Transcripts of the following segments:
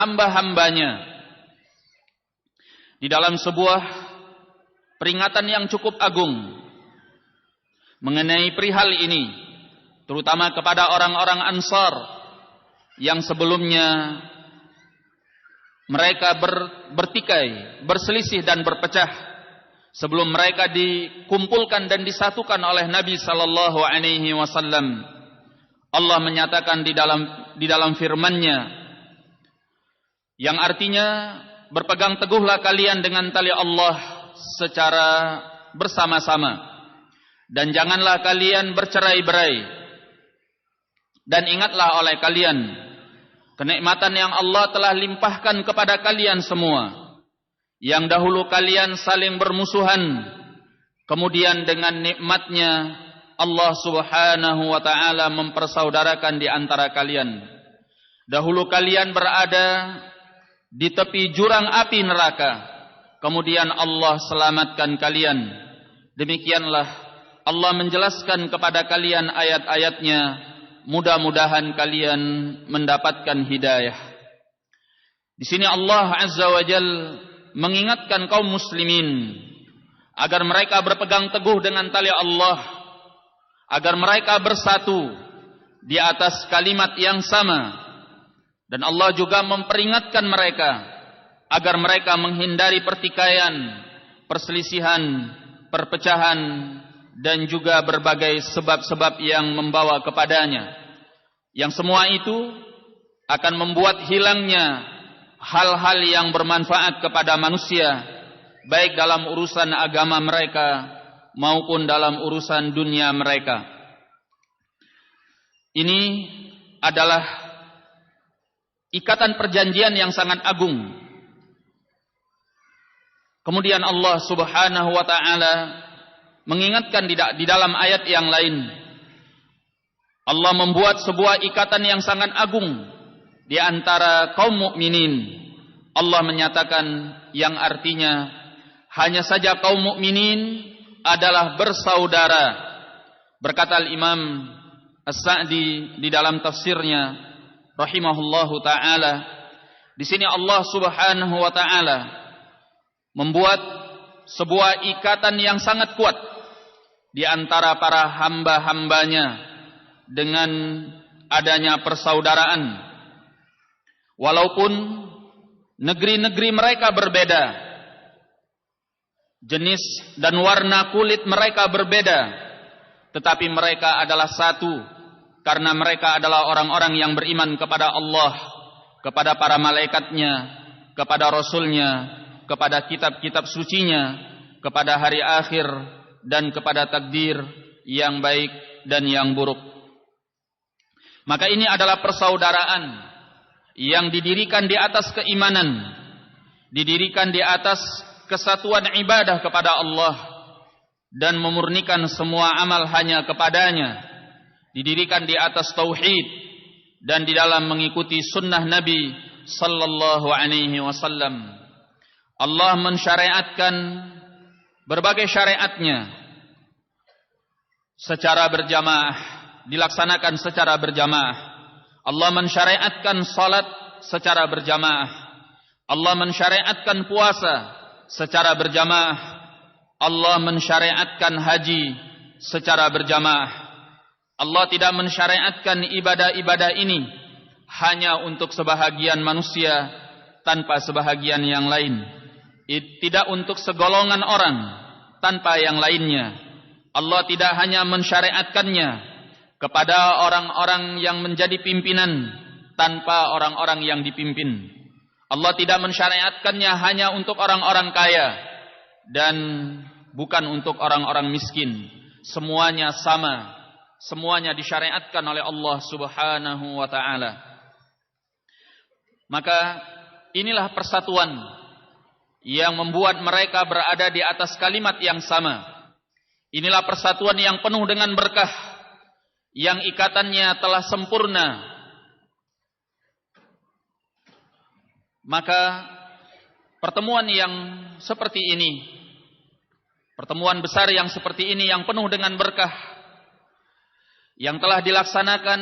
hamba-hambanya. Di dalam sebuah peringatan yang cukup agung mengenai perihal ini, terutama kepada orang-orang Ansar yang sebelumnya mereka bertikai, berselisih dan berpecah sebelum mereka dikumpulkan dan disatukan oleh Nabi sallallahu alaihi wasallam. Allah menyatakan di dalam firman-Nya yang artinya, berpegang teguhlah kalian dengan tali Allah secara bersama-sama, dan janganlah kalian bercerai-berai, dan ingatlah oleh kalian kenikmatan yang Allah telah limpahkan kepada kalian semua, yang dahulu kalian saling bermusuhan, kemudian dengan nikmatnya Allah subhanahu wa ta'ala mempersaudarakan di antara kalian. Dahulu kalian berada di tepi jurang api neraka, kemudian Allah selamatkan kalian. Demikianlah Allah menjelaskan kepada kalian ayat-ayatnya, mudah-mudahan kalian mendapatkan hidayah. Di sini Allah azza wa jalla mengingatkan kaum muslimin agar mereka berpegang teguh dengan tali Allah, agar mereka bersatu di atas kalimat yang sama. Dan Allah juga memperingatkan mereka agar mereka menghindari pertikaian, perselisihan, perpecahan, dan juga berbagai sebab-sebab yang membawa kepadanya. Yang semua itu akan membuat hilangnya hal-hal yang bermanfaat kepada manusia, baik dalam urusan agama mereka maupun dalam urusan dunia mereka. Ini adalah ikatan perjanjian yang sangat agung. Kemudian Allah subhanahu wa ta'ala mengingatkan di dalam ayat yang lain. Allah membuat sebuah ikatan yang sangat agung di antara kaum mukminin. Allah menyatakan yang artinya, hanya saja kaum mukminin adalah bersaudara. Berkata Imam As-Sa'di di dalam tafsirnya rahimahullahu ta'ala, di sini Allah subhanahu wa ta'ala membuat sebuah ikatan yang sangat kuat di antara para hamba-hambanya dengan adanya persaudaraan. Walaupun negeri-negeri mereka berbeda, jenis dan warna kulit mereka berbeda, tetapi mereka adalah satu, karena mereka adalah orang-orang yang beriman kepada Allah, kepada para malaikatnya, kepada Rasulnya, kepada kitab-kitab sucinya, kepada hari akhir, dan kepada takdir yang baik dan yang buruk. Maka ini adalah persaudaraan yang didirikan di atas keimanan, didirikan di atas kesatuan ibadah kepada Allah, dan memurnikan semua amal hanya kepadanya, didirikan di atas tauhid dan di dalam mengikuti sunnah Nabi sallallahu alaihi wasallam. Allah mensyariatkan berbagai syariatnya secara berjamaah, dilaksanakan secara berjamaah. Allah mensyariatkan salat secara berjamaah. Allah mensyariatkan puasa secara berjamaah. Allah mensyariatkan haji secara berjamaah. Allah tidak mensyariatkan ibadah-ibadah ini hanya untuk sebahagian manusia tanpa sebahagian yang lain. Tidak untuk segolongan orang tanpa yang lainnya. Allah tidak hanya mensyariatkannya kepada orang-orang yang menjadi pimpinan tanpa orang-orang yang dipimpin. Allah tidak mensyariatkannya hanya untuk orang-orang kaya dan bukan untuk orang-orang miskin. Semuanya sama. Semuanya disyariatkan oleh Allah subhanahu wa ta'ala. Maka inilah persatuan yang membuat mereka berada di atas kalimat yang sama. Inilah persatuan yang penuh dengan berkah, yang ikatannya telah sempurna. Maka pertemuan yang seperti ini, pertemuan besar yang seperti ini yang penuh dengan berkah, yang telah dilaksanakan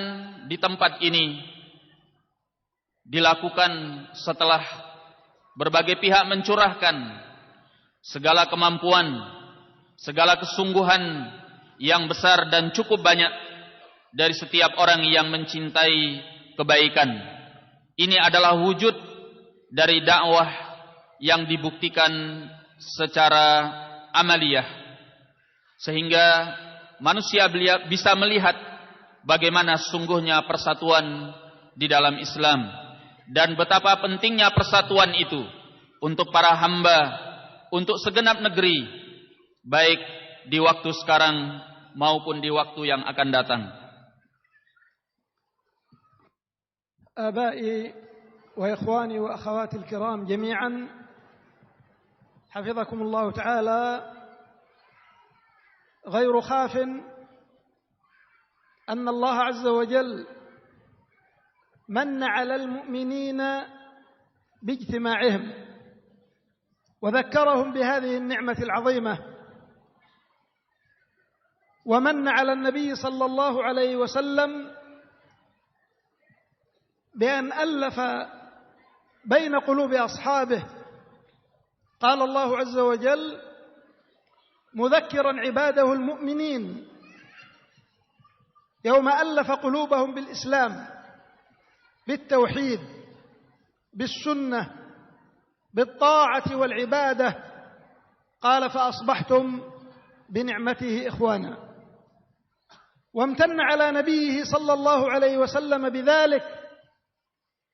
di tempat ini, dilakukan setelah berbagai pihak mencurahkan segala kemampuan, segala kesungguhan yang besar dan cukup banyak dari setiap orang yang mencintai kebaikan. Ini adalah wujud dari dakwah yang dibuktikan secara amaliyah, sehingga manusia bisa melihat bagaimana sungguhnya persatuan di dalam Islam dan betapa pentingnya persatuan itu untuk para hamba, untuk segenap negeri, baik di waktu sekarang maupun di waktu yang akan datang. آبائي وإخواني وأخواتي الكرام جميعا، حفظكم الله تعالى، غير خاف أن الله عز وجل من على المؤمنين باجتماعهم وذكرهم بهذه النعمة العظيمة، ومن على النبي صلى الله عليه وسلم بأن ألف بين قلوب أصحابه. قال الله عز وجل مذكرا عباده المؤمنين يوم ألف قلوبهم بالإسلام، بالتوحيد، بالسنة، بالطاعة والعبادة، قال فأصبحتم بنعمته إخوانا. وامتن على نبيه صلى الله عليه وسلم بذلك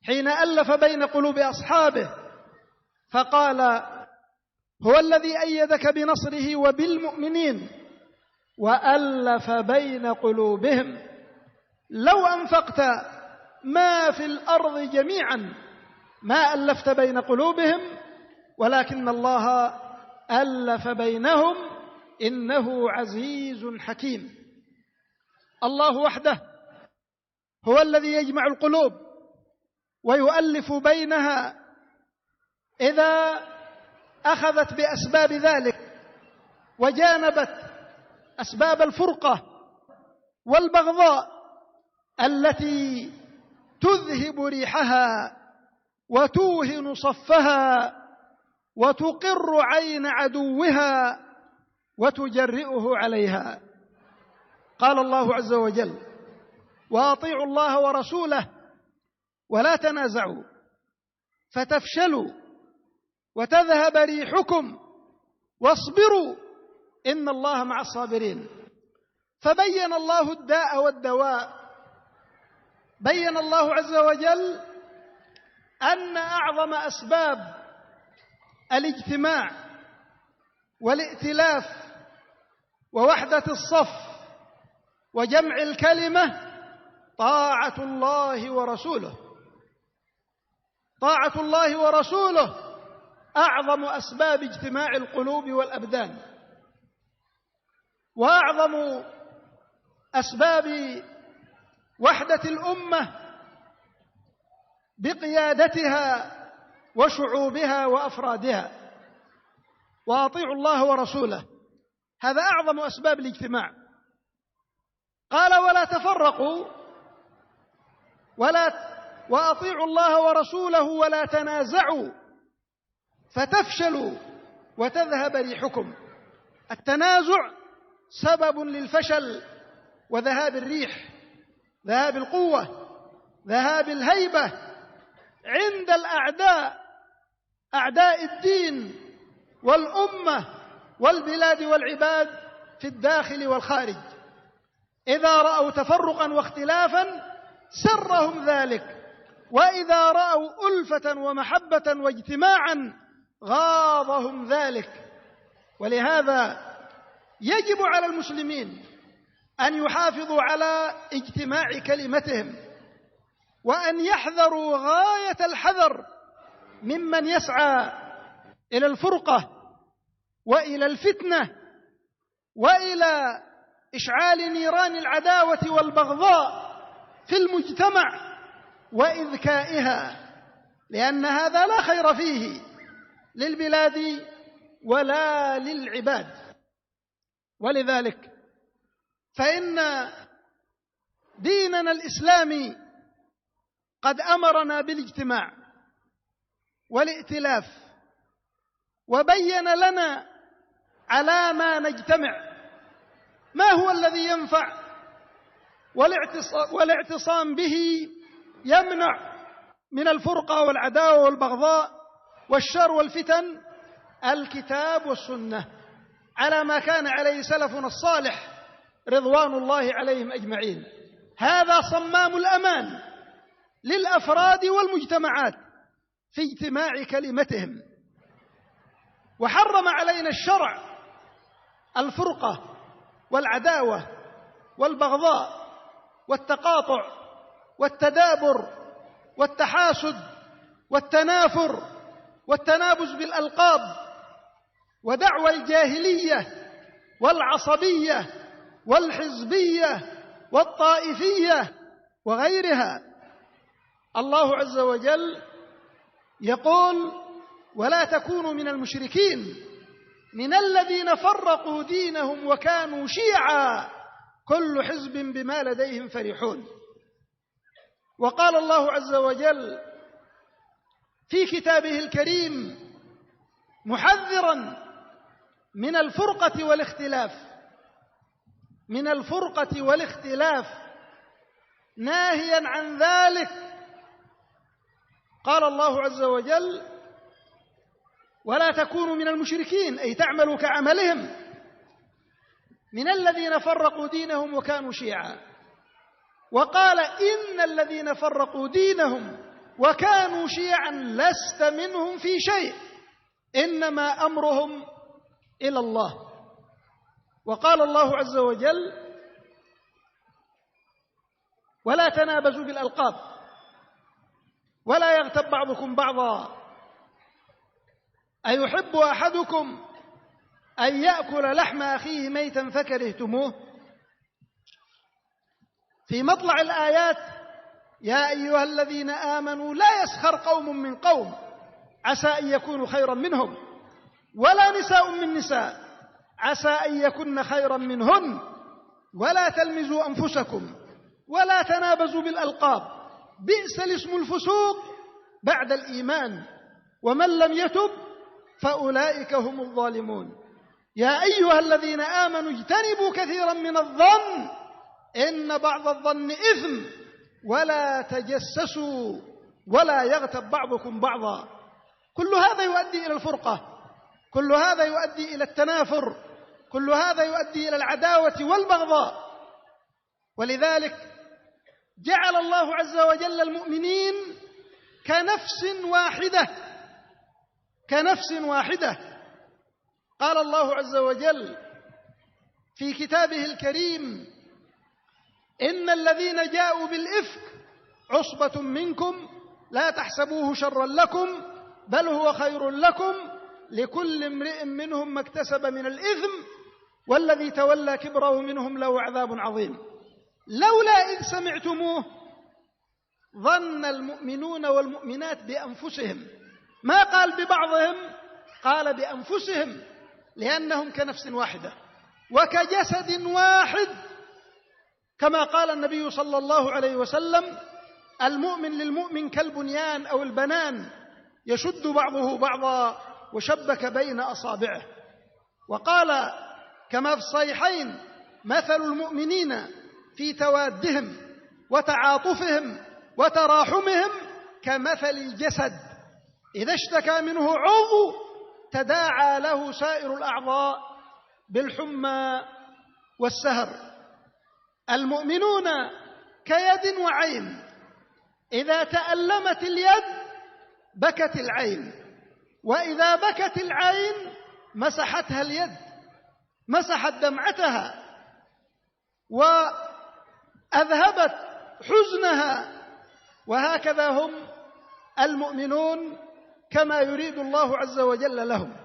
حين ألف بين قلوب أصحابه، فقال هو الذي أيدك بنصره وبالمؤمنين وألف بين قلوبهم لو أنفقت ما في الأرض جميعا ما ألفت بين قلوبهم ولكن الله ألف بينهم إنه عزيز حكيم. الله وحده هو الذي يجمع القلوب ويؤلف بينها إذا أخذت بأسباب ذلك وجانبت أسباب الفرقة والبغضاء التي تذهب ريحها وتوهن صفها وتقر عين عدوها وتجرئه عليها. قال الله عز وجل وأطيعوا الله ورسوله ولا تنازعوا فتفشلوا وتذهب ريحكم واصبروا إن الله مع الصابرين. فبين الله الداء والدواء. بين الله عز وجل أن أعظم أسباب الاجتماع والائتلاف ووحدة الصف وجمع الكلمة طاعة الله ورسوله. طاعة الله ورسوله أعظم أسباب اجتماع القلوب والأبدان، وأعظم أسباب وحدة الأمة بقيادتها وشعوبها وأفرادها. وأطيعوا الله ورسوله هذا أعظم أسباب الاجتماع. قال ولا تفرقوا وأطيعوا الله ورسوله ولا تنازعوا فتفشلوا وتذهب ريحكم. التنازع سبب للفشل وذهاب الريح، ذهاب القوة، ذهاب الهيبة عند الأعداء، أعداء الدين والأمة والبلاد والعباد في الداخل والخارج. إذا رأوا تفرقا واختلافا سرهم ذلك، وإذا رأوا ألفة ومحبة واجتماعا غاضهم ذلك. ولهذا يجب على المسلمين أن يحافظوا على اجتماع كلمتهم، وأن يحذروا غاية الحذر ممن يسعى إلى الفرقة وإلى الفتنة وإلى إشعال نيران العداوة والبغضاء في المجتمع وإذكائها، لأن هذا لا خير فيه للبلاد ولا للعباد. ولذلك فإن ديننا الإسلامي قد أمرنا بالاجتماع والائتلاف، وبين لنا على ما نجتمع، ما هو الذي ينفع، والاعتصام به يمنع من الفرقة والعداوة والبغضاء والشر والفتن. الكتاب والسنة على ما كان عليه سلفنا الصالح رضوان الله عليهم أجمعين. هذا صمام الأمان للأفراد والمجتمعات في اجتماع كلمتهم. وحرم علينا الشرع الفرقة والعداوة والبغضاء والتقاطع والتدابر والتحاسد والتنافر والتنابز بالألقاب ودعوى الجاهلية والعصبية والحزبية والطائفية وغيرها. الله عز وجل يقول: ولا تكونوا من المشركين من الذين فرقوا دينهم وكانوا شيعا كل حزب بما لديهم فرحون. وقال الله عز وجل في كتابه الكريم محذرا من الفرقة والاختلاف ناهيا عن ذلك. قال الله عز وجل: ولا تكونوا من المشركين، أي تعملوا كعملهم، من الذين فرقوا دينهم وكانوا شيعا. وقال: إن الذين فرقوا دينهم وكانوا شيعا لست منهم في شيء إنما أمرهم إلى الله. وقال الله عز وجل: ولا تنابزوا بالألقاب ولا يغتب بعضكم بعضا أيحب أحدكم أن يأكل لحم أخيه ميتا فكرهتموه. في مطلع الآيات: يا أيها الذين آمنوا لا يسخر قوم من قوم عسى أن يكونوا خيرا منهم ولا نساء من نساء عسى أن يكن خيرا منهن ولا تلمزوا أنفسكم ولا تنابزوا بالألقاب بئس الاسم الفسوق بعد الإيمان ومن لم يتب فأولئك هم الظالمون. يا أيها الذين آمنوا اجتنبوا كثيرا من الظن إن بعض الظن إثم ولا تجسسوا ولا يغتب بعضكم بعضا. كل هذا يؤدي إلى الفرقة، كل هذا يؤدي إلى التنافر، كل هذا يؤدي إلى العداوة والبغضاء. ولذلك جعل الله عز وجل المؤمنين كنفس واحدة. قال الله عز وجل في كتابه الكريم: إن الذين جاءوا بالإفك عصبة منكم لا تحسبوه شرا لكم بل هو خير لكم لكل امرئ منهم ما اكتسب من الإثم والذي تولى كبره منهم له عذاب عظيم. لولا إذ سمعتموه ظن المؤمنون والمؤمنات بأنفسهم، ما قال ببعضهم، قال بأنفسهم، لأنهم كنفس واحدة وكجسد واحد، كما قال النبي صلى الله عليه وسلم: المؤمن للمؤمن كالبنيان أو البنان يشد بعضه بعضا وشبك بين أصابعه. وقال كما في الصحيحين: مثل المؤمنين في توادهم وتعاطفهم وتراحمهم كمثل الجسد إذا اشتكى منه عضو تداعى له سائر الأعضاء بالحمى والسهر. المؤمنون كيد وعين، إذا تألمت اليد بكت العين، وإذا بكت العين مسحتها اليد، مسحت دمعتها وأذهبت حزنها. وهكذا هم المؤمنون كما يريد الله عز وجل لهم.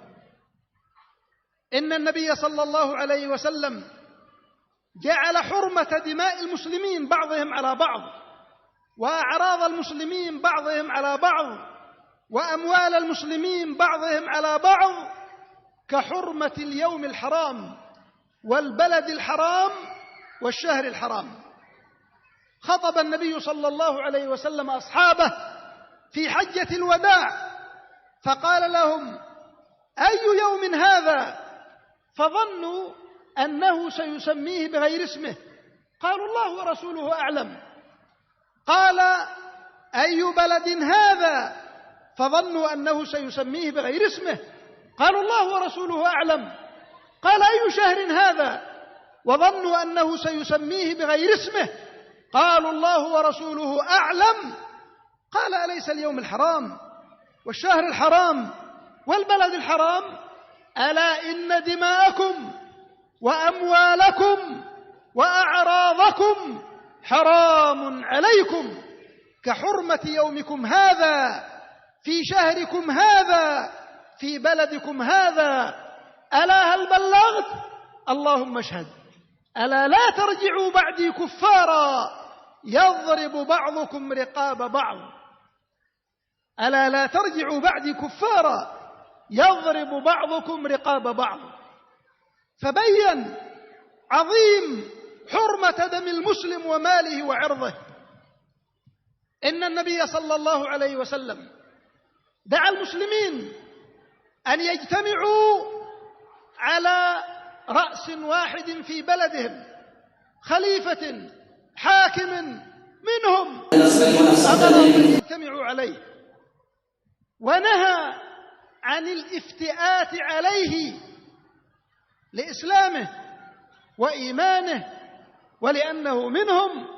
إن النبي صلى الله عليه وسلم جعل حرمة دماء المسلمين بعضهم على بعض وأعراض المسلمين بعضهم على بعض وأموال المسلمين بعضهم على بعض كحرمة اليوم الحرام والبلد الحرام والشهر الحرام. خطب النبي صلى الله عليه وسلم أصحابه في حجة الوداع فقال لهم: أي يوم هذا؟ فظنوا أنه سيسميه بغير اسمه، قالوا: الله ورسوله أعلم. قال: أي بلد هذا؟ فظنوا أنه سيسميه بغير اسمه، قالوا: الله ورسوله أعلم. قال: أي شهر هذا؟ وظنوا أنه سيسميه بغير اسمه، قالوا: الله ورسوله أعلم. قال: أليس اليوم الحرام والشهر الحرام والبلد الحرام؟ ألا إن دماءكم وأموالكم وأعراضكم حرام عليكم كحرمة يومكم هذا في شهركم هذا في بلدكم هذا. ألا هل بلغت؟ اللهم اشهد. ألا لا ترجعوا بعدي كفارا يضرب بعضكم رقاب بعض. ألا لا ترجعوا بعدي كفارا يضرب بعضكم رقاب بعض. فبين عظيم حرمة دم المسلم وماله وعرضه. إن النبي صلى الله عليه وسلم دعا المسلمين أن يجتمعوا على رأس واحد في بلدهم، خليفة حاكم منهم أمرهم أن يجتمعوا عليه، ونهى عن الافتئات عليه لإسلامه وإيمانه ولأنه منهم.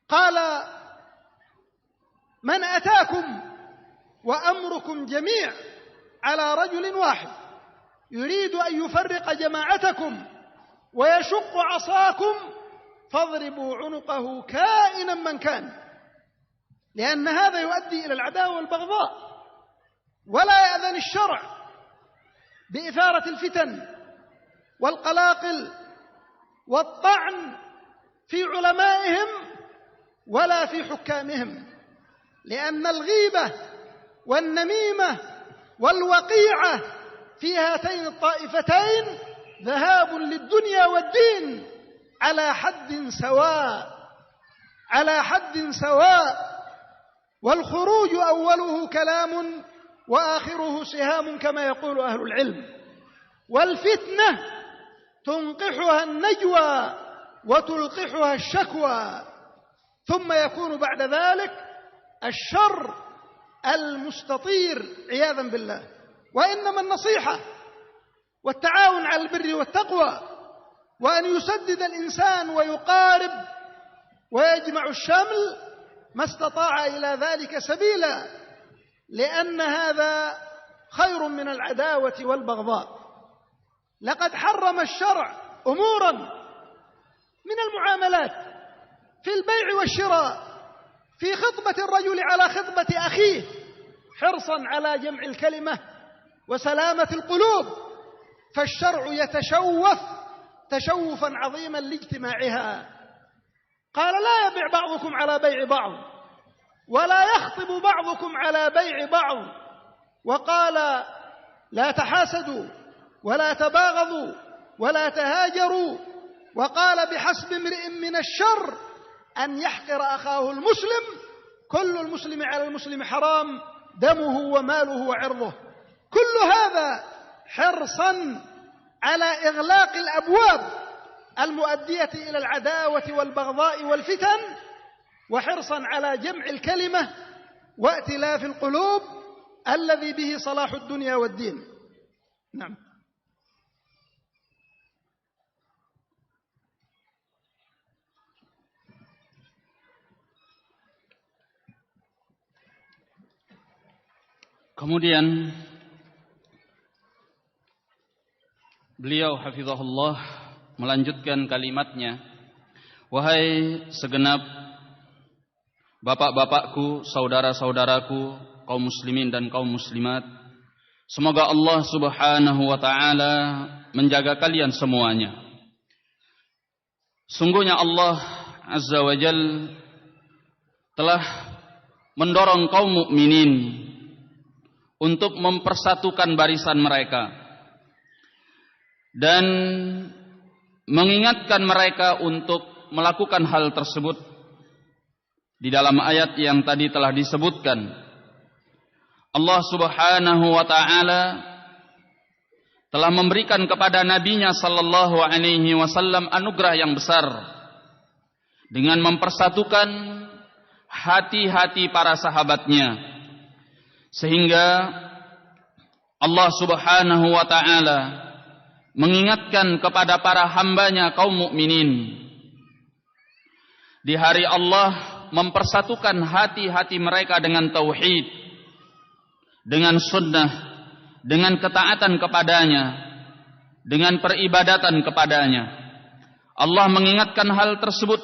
قال: من أتاكم وأمركم جميع على رجل واحد يريد أن يفرق جماعتكم ويشق عصاكم فاضربوا عنقه كائنا من كان، لأن هذا يؤدي إلى العداوة والبغضاء. ولا يأذن الشرع بإثارة الفتن والقلاقل والطعن في علمائهم ولا في حكامهم، لأن الغيبة والنميمة والوقيعة في هاتين الطائفتين ذهاب للدنيا والدين على حد سواء، والخروج أوله كلام وآخره سهام كما يقول أهل العلم. والفتنة تنقحها النجوى وتلقحها الشكوى، ثم يكون بعد ذلك الشر المستطير عياذا بالله. وإنما النصيحة والتعاون على البر والتقوى، وأن يسدد الإنسان ويقارب ويجمع الشمل ما استطاع إلى ذلك سبيلا، لأن هذا خير من العداوة والبغضاء. لقد حرم الشرع أمورا من المعاملات في البيع والشراء، في خطبة الرجل على خطبة أخيه حرصا على جمع الكلمة وسلامة القلوب، فالشرع يتشوف تشوفا عظيما لاجتماعها. قال: لا يبيع بعضكم على بيع بعض، ولا يخطب بعضكم على بيع بعض. وقال: لا تحاسدوا ولا تباغضوا ولا تهاجروا. وقال: بحسب امرئ من الشر أن يحقر أخاه المسلم، كل المسلم على المسلم حرام دمه وماله وعرضه. كل هذا حرصا على إغلاق الأبواب المؤدية إلى العداوة والبغضاء والفتن، وحرصا على جمع الكلمة وائتلاف القلوب الذي به صلاح الدنيا والدين. نعم. Kemudian beliau hafizahullah melanjutkan kalimatnya, wahai segenap bapak-bapakku, saudara-saudaraku, kaum muslimin dan kaum muslimat, semoga Allah Subhanahu wa taala menjaga kalian semuanya. Sungguhnya Allah Azza wa Jalla telah mendorong kaum mukminin untuk mempersatukan barisan mereka dan mengingatkan mereka untuk melakukan hal tersebut di dalam ayat yang tadi telah disebutkan. Allah Subhanahu wa taala telah memberikan kepada nabinya sallallahu alaihi wasallam anugerah yang besar dengan mempersatukan hati-hati para sahabatnya, sehingga Allah Subhanahu wa taala mengingatkan kepada para hambanya kaum mukminin di hari Allah mempersatukan hati-hati mereka dengan tauhid, dengan sunnah, dengan ketaatan kepadanya, dengan peribadatan kepadanya. Allah mengingatkan hal tersebut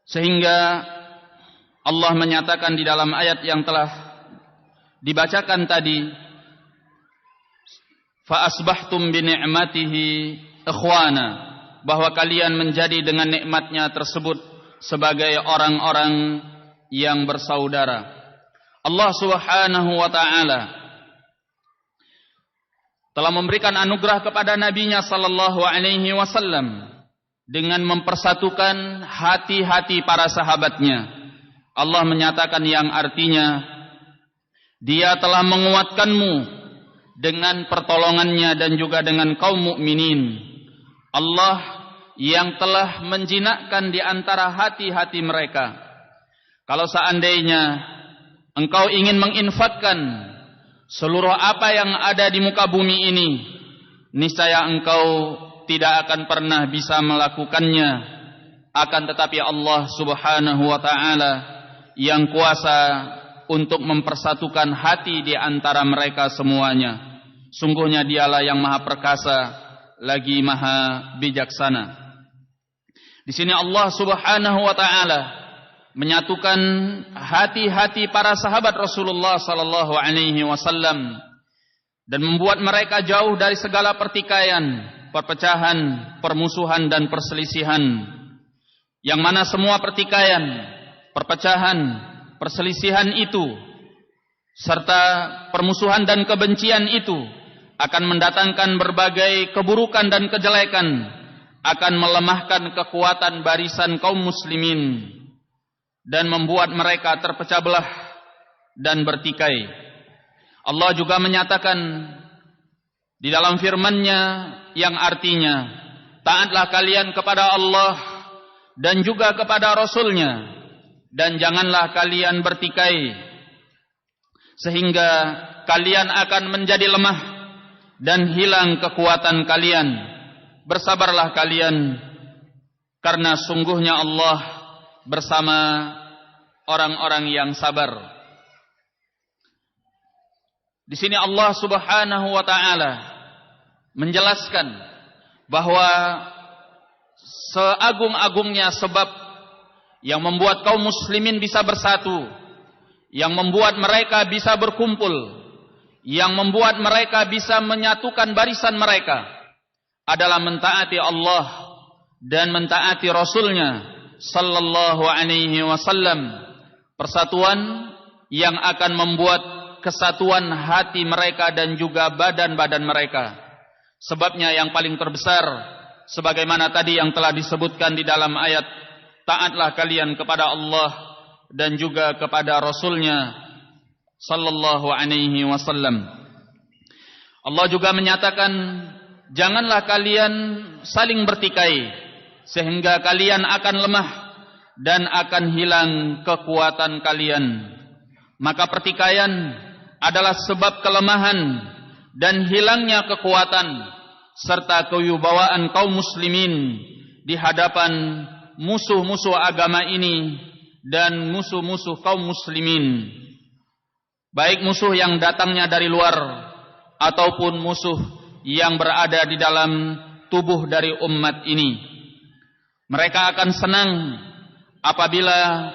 sehingga Allah menyatakan di dalam ayat yang telah dibacakan tadi, fa asbahtum bi ni'matihi ikhwana, bahwa kalian menjadi dengan nikmatnya tersebut sebagai orang-orang yang bersaudara. Allah Subhanahu wa taala telah memberikan anugerah kepada nabinya sallallahu alaihi wasallam dengan mempersatukan hati-hati para sahabatnya. Allah menyatakan yang artinya, Dia telah menguatkanmu dengan pertolongannya dan juga dengan kaum mukminin. Allah yang telah menjinakkan di antara hati-hati mereka. Kalau seandainya engkau ingin menginfakkan seluruh apa yang ada di muka bumi ini, niscaya engkau tidak akan pernah bisa melakukannya. Akan tetapi Allah Subhanahu wa taala yang kuasa untuk mempersatukan hati di antara mereka semuanya. Sungguhnya Dialah yang Maha Perkasa lagi Maha Bijaksana. Di sini Allah Subhanahu wa taala menyatukan hati-hati para sahabat Rasulullah sallallahu alaihi wasallam dan membuat mereka jauh dari segala pertikaian, perpecahan, permusuhan dan perselisihan. Yang mana semua pertikaian, perpecahan, perselisihan itu serta permusuhan dan kebencian itu akan mendatangkan berbagai keburukan dan kejelekan, akan melemahkan kekuatan barisan kaum muslimin dan membuat mereka terpecah belah dan bertikai. Allah juga menyatakan di dalam firman-Nya yang artinya, taatlah kalian kepada Allah dan juga kepada Rasul-Nya, dan janganlah kalian bertikai sehingga kalian akan menjadi lemah dan hilang kekuatan kalian. Bersabarlah kalian, karena sungguhnya Allah bersama orang-orang yang sabar. Di sini Allah Subhanahu wa taala menjelaskan bahwa seagung-agungnya sebab yang membuat kaum muslimin bisa bersatu, yang membuat mereka bisa berkumpul, yang membuat mereka bisa menyatukan barisan mereka adalah mentaati Allah dan mentaati Rasul-Nya sallallahu alaihi wasallam. Persatuan yang akan membuat kesatuan hati mereka dan juga badan-badan mereka. Sebabnya yang paling terbesar sebagaimana tadi yang telah disebutkan di dalam ayat, taatlah kalian kepada Allah dan juga kepada Rasul-Nya sallallahu alaihi wasallam. Allah juga menyatakan, janganlah kalian saling bertikai sehingga kalian akan lemah dan akan hilang kekuatan kalian. Maka pertikaian adalah sebab kelemahan dan hilangnya kekuatan serta kewibawaan kaum muslimin di hadapan musuh-musuh agama ini dan musuh-musuh kaum muslimin, baik musuh yang datangnya dari luar ataupun musuh yang berada di dalam tubuh dari umat ini. Mereka akan senang apabila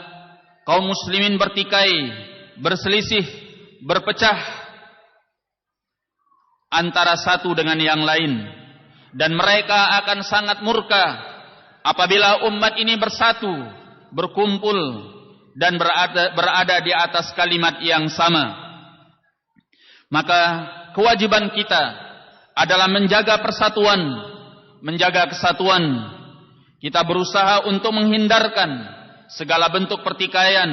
kaum muslimin bertikai, berselisih, berpecah antara satu dengan yang lain, dan mereka akan sangat murka apabila umat ini bersatu, berkumpul dan berada di atas kalimat yang sama. Maka kewajiban kita adalah menjaga persatuan, menjaga kesatuan, kita berusaha untuk menghindarkan segala bentuk pertikaian,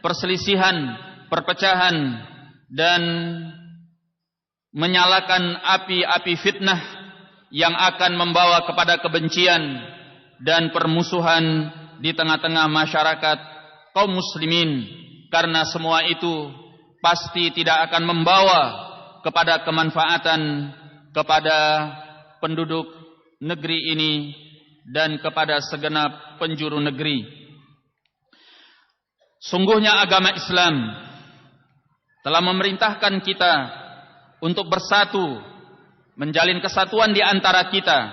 perselisihan, perpecahan, dan menyalakan api-api fitnah yang akan membawa kepada kebencian dan permusuhan di tengah-tengah masyarakat kaum muslimin, karena semua itu pasti tidak akan membawa kepada kemanfaatan kepada penduduk negeri ini dan kepada segenap penjuru negeri. Sungguhnya agama Islam telah memerintahkan kita untuk bersatu, menjalin kesatuan di antara kita,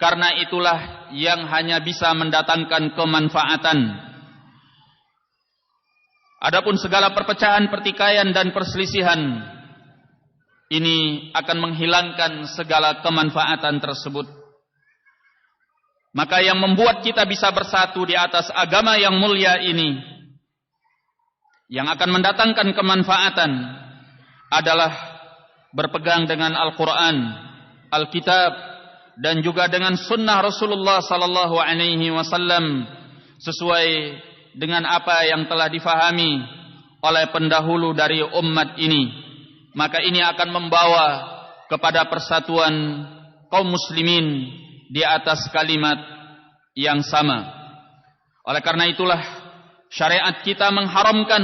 karena itulah yang hanya bisa mendatangkan kemanfaatan. Adapun segala perpecahan, pertikaian dan perselisihan ini akan menghilangkan segala kemanfaatan tersebut. Maka yang membuat kita bisa bersatu di atas agama yang mulia ini, yang akan mendatangkan kemanfaatan, adalah berpegang dengan Al-Quran, Alkitab, dan juga dengan sunnah Rasulullah sallallahu alaihi wasallam, sesuai dengan apa yang telah difahami oleh pendahulu dari umat ini. Maka ini akan membawa kepada persatuan kaum muslimin di atas kalimat yang sama. Oleh karena itulah syariat kita mengharamkan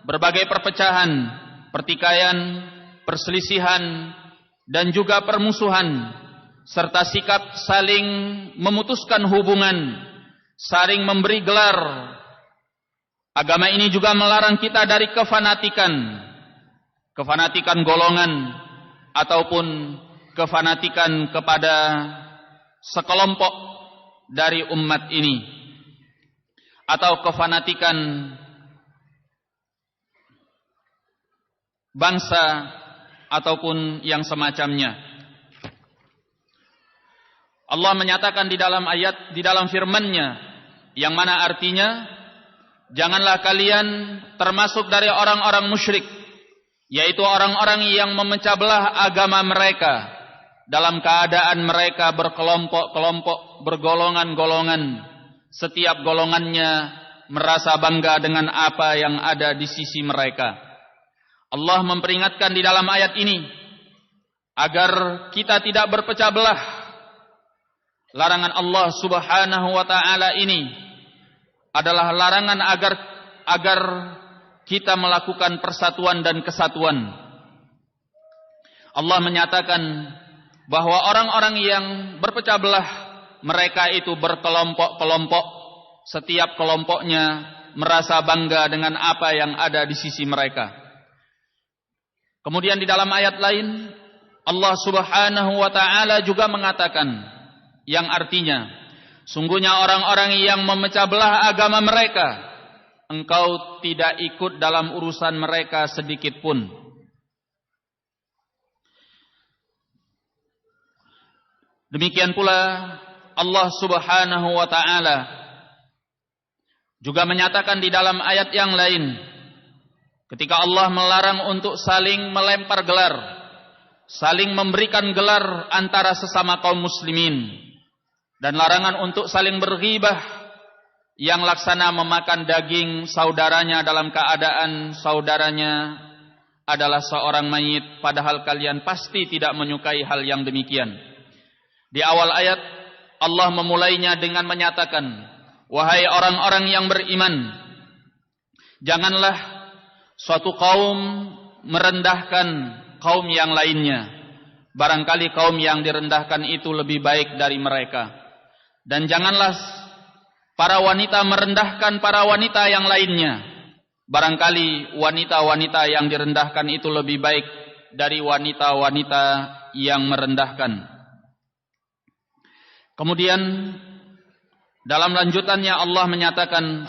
berbagai perpecahan, pertikaian, perselisihan, dan juga permusuhan, serta sikap saling memutuskan hubungan, saling memberi gelar. Agama ini juga melarang kita dari kefanatikan golongan, ataupun kefanatikan kepada sekelompok dari umat ini, atau kefanatikan bangsa ataupun yang semacamnya. Allah menyatakan di dalam ayat, di dalam firman-Nya, yang mana artinya, janganlah kalian termasuk dari orang-orang musyrik, yaitu orang-orang yang memecah belah agama mereka dalam keadaan mereka berkelompok-kelompok, bergolongan-golongan. Setiap golongannya merasa bangga dengan apa yang ada di sisi mereka. Allah memperingatkan di dalam ayat ini agar kita tidak berpecah belah. Larangan Allah Subhanahu wa taala ini adalah larangan agar kita melakukan persatuan dan kesatuan. Allah menyatakan bahwa orang-orang yang berpecah belah, mereka itu berkelompok-kelompok. Setiap kelompoknya merasa bangga dengan apa yang ada di sisi mereka. Kemudian di dalam ayat lain, Allah Subhanahu wa taala juga mengatakan, yang artinya, sungguhnya orang-orang yang memecah belah agama mereka, engkau tidak ikut dalam urusan mereka sedikit pun. Demikian pula Allah Subhanahu wa taala juga menyatakan di dalam ayat yang lain, ketika Allah melarang untuk saling melempar gelar, saling memberikan gelar antara sesama kaum muslimin, dan larangan untuk saling berghibah, yang laksana memakan daging saudaranya dalam keadaan saudaranya adalah seorang mayit, padahal kalian pasti tidak menyukai hal yang demikian. Di awal ayat Allah memulainya dengan menyatakan, wahai orang-orang yang beriman, janganlah suatu kaum merendahkan kaum yang lainnya, barangkali kaum yang direndahkan itu lebih baik dari mereka. Dan janganlah para wanita merendahkan para wanita yang lainnya, barangkali wanita-wanita yang direndahkan itu lebih baik dari wanita-wanita yang merendahkan. Kemudian dalam lanjutannya Allah menyatakan,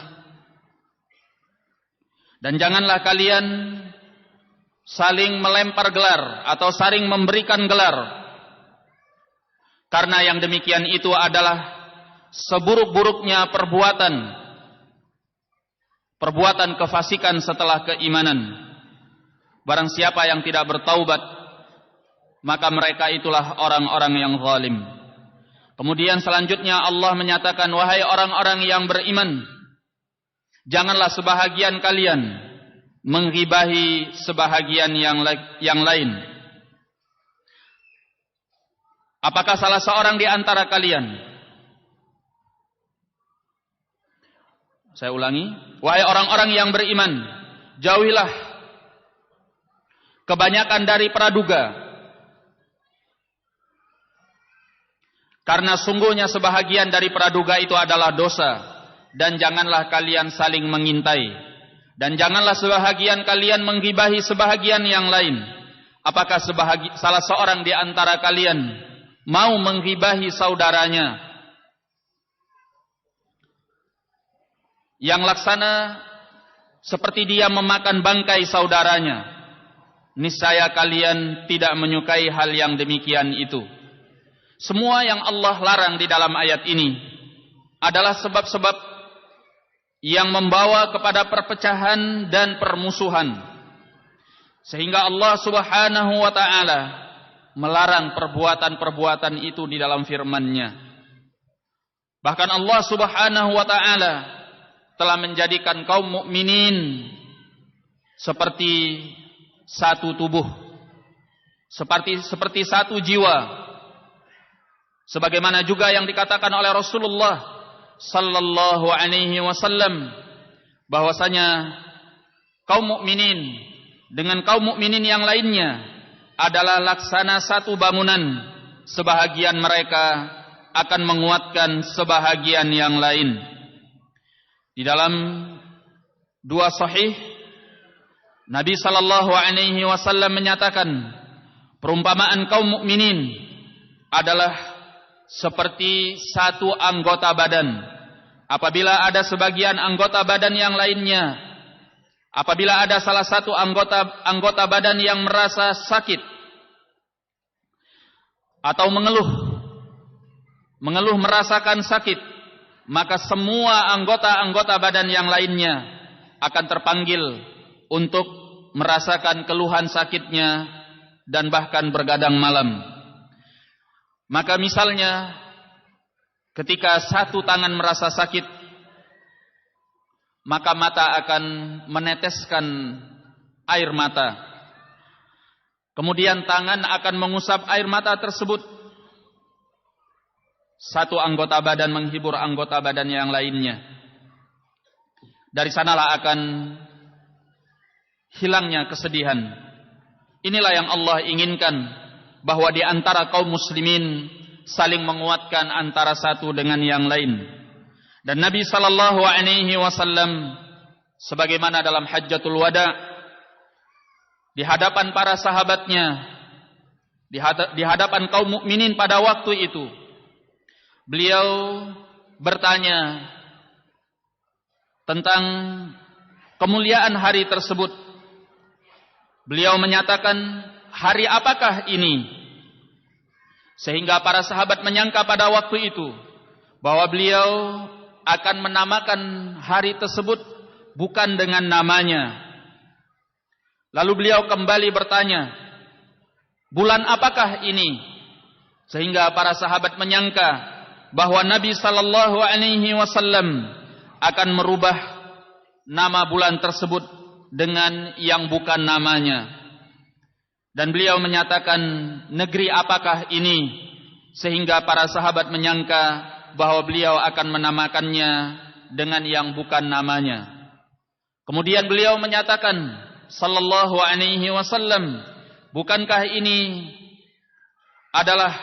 dan janganlah kalian saling melempar gelar atau saling memberikan gelar, karena yang demikian itu adalah seburuk-buruknya perbuatan kefasikan setelah keimanan. Barang siapa yang tidak bertaubat, maka mereka itulah orang-orang yang zalim. Kemudian selanjutnya Allah menyatakan, wahai orang-orang yang beriman, janganlah sebahagian kalian menggibahi sebahagian yang lain. Apakah salah seorang di antara kalian, saya ulangi, wahai orang-orang yang beriman, jauhilah kebanyakan dari praduga, karena sungguhnya sebahagian dari praduga itu adalah dosa. Dan janganlah kalian saling mengintai. Dan janganlah sebahagian kalian menggibahi sebahagian yang lain. Apakah salah seorang di antara kalian mau menggibahi saudaranya yang laksana seperti dia memakan bangkai saudaranya? Niscaya kalian tidak menyukai hal yang demikian itu. Semua yang Allah larang di dalam ayat ini adalah sebab-sebab yang membawa kepada perpecahan dan permusuhan. Sehingga Allah Subhanahu wa ta'ala melarang perbuatan-perbuatan itu di dalam firman-Nya. Bahkan Allah Subhanahu wa ta'ala telah menjadikan kaum mukminin seperti satu tubuh, seperti satu jiwa. Sebagaimana juga yang dikatakan oleh Rasulullah sallallahu alaihi wasallam, bahwasanya kaum mukminin dengan kaum mukminin yang lainnya adalah laksana satu bangunan. Sebahagian mereka akan menguatkan sebahagian yang lain. Di dalam dua sahih, Nabi sallallahu alaihi wasallam menyatakan, perumpamaan kaum mukminin adalah seperti satu anggota badan. Apabila ada sebagian anggota badan yang lainnya, apabila ada salah satu anggota badan yang merasa sakit atau mengeluh merasakan sakit, maka semua anggota badan yang lainnya akan terpanggil untuk merasakan keluhan sakitnya dan bahkan bergadang malam. Maka misalnya ketika satu tangan merasa sakit, maka mata akan meneteskan air mata. Kemudian tangan akan mengusap air mata tersebut. Satu anggota badan menghibur anggota badan yang lainnya. Dari sanalah akan hilangnya kesedihan. Inilah yang Allah inginkan, bahwa di antara kaum muslimin saling menguatkan antara satu dengan yang lain. Dan Nabi sallallahu alaihi wasallam sebagaimana dalam Hajjatul Wada, di hadapan para sahabatnya, di hadapan kaum mukminin pada waktu itu, beliau bertanya tentang kemuliaan hari tersebut. Beliau menyatakan, hari apakah ini? Sehingga para sahabat menyangka pada waktu itu bahwa beliau akan menamakan hari tersebut bukan dengan namanya. Lalu beliau kembali bertanya, bulan apakah ini? Sehingga para sahabat menyangka bahwa Nabi sallallahu alaihi wasallam akan merubah nama bulan tersebut dengan yang bukan namanya. Dan beliau menyatakan, negeri apakah ini? Sehingga para sahabat menyangka bahwa beliau akan menamakannya dengan yang bukan namanya. Kemudian beliau menyatakan sallallahu alaihi wasallam, bukankah ini adalah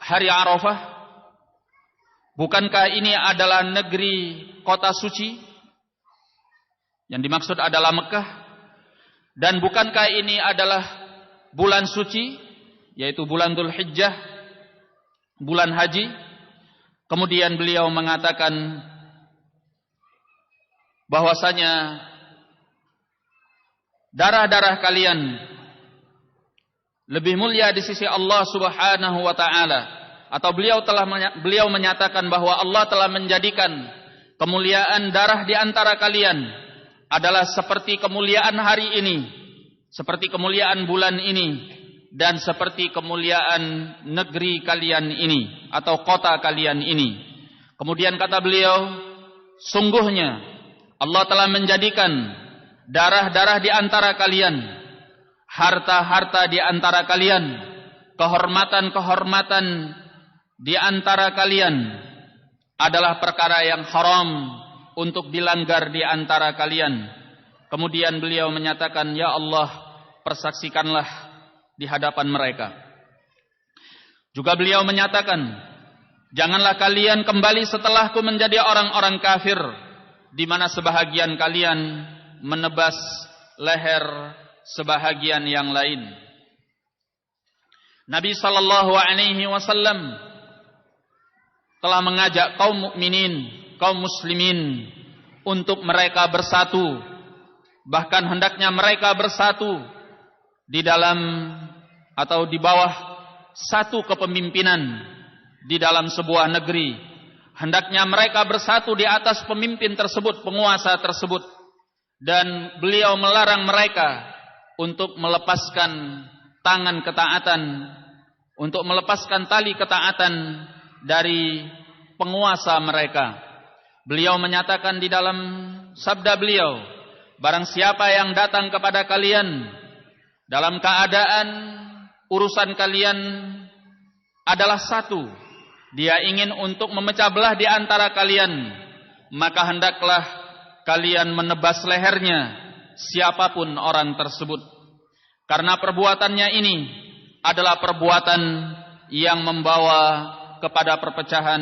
hari Arafah? Bukankah ini adalah negeri kota suci? Yang dimaksud adalah Mekah. Dan bukankah ini adalah bulan suci, yaitu bulan Dzulhijjah, bulan haji? Kemudian beliau mengatakan bahwasanya darah-darah kalian lebih mulia di sisi Allah Subhanahu wa taala, atau beliau menyatakan bahwa Allah telah menjadikan kemuliaan darah di antara kalian adalah seperti kemuliaan hari ini, seperti kemuliaan bulan ini, dan seperti kemuliaan negeri kalian ini atau kota kalian ini. Kemudian kata beliau, sungguhnya Allah telah menjadikan darah-darah di antara kalian, harta-harta di antara kalian, kehormatan-kehormatan di antara kalian adalah perkara yang haram untuk dilanggar di antara kalian. Kemudian beliau menyatakan, ya Allah, persaksikanlah di hadapan mereka. Juga beliau menyatakan, janganlah kalian kembali setelahku menjadi orang-orang kafir, di mana sebahagian kalian menebas leher sebahagian yang lain. Nabi sallallahu alaihi wasallam telah mengajak kaum mukminin, kaum muslimin untuk mereka bersatu. Bahkan hendaknya mereka bersatu di dalam atau di bawah satu kepemimpinan di dalam sebuah negeri. Hendaknya mereka bersatu di atas pemimpin tersebut, penguasa tersebut. Dan beliau melarang mereka untuk melepaskan tangan ketaatan, untuk melepaskan tali ketaatan dari penguasa mereka. Beliau menyatakan di dalam sabda beliau, barang siapa yang datang kepada kalian dalam keadaan urusan kalian adalah satu, dia ingin untuk memecah belah di antara kalian, maka hendaklah kalian menebas lehernya, siapapun orang tersebut. Karena perbuatannya ini adalah perbuatan yang membawa kepada perpecahan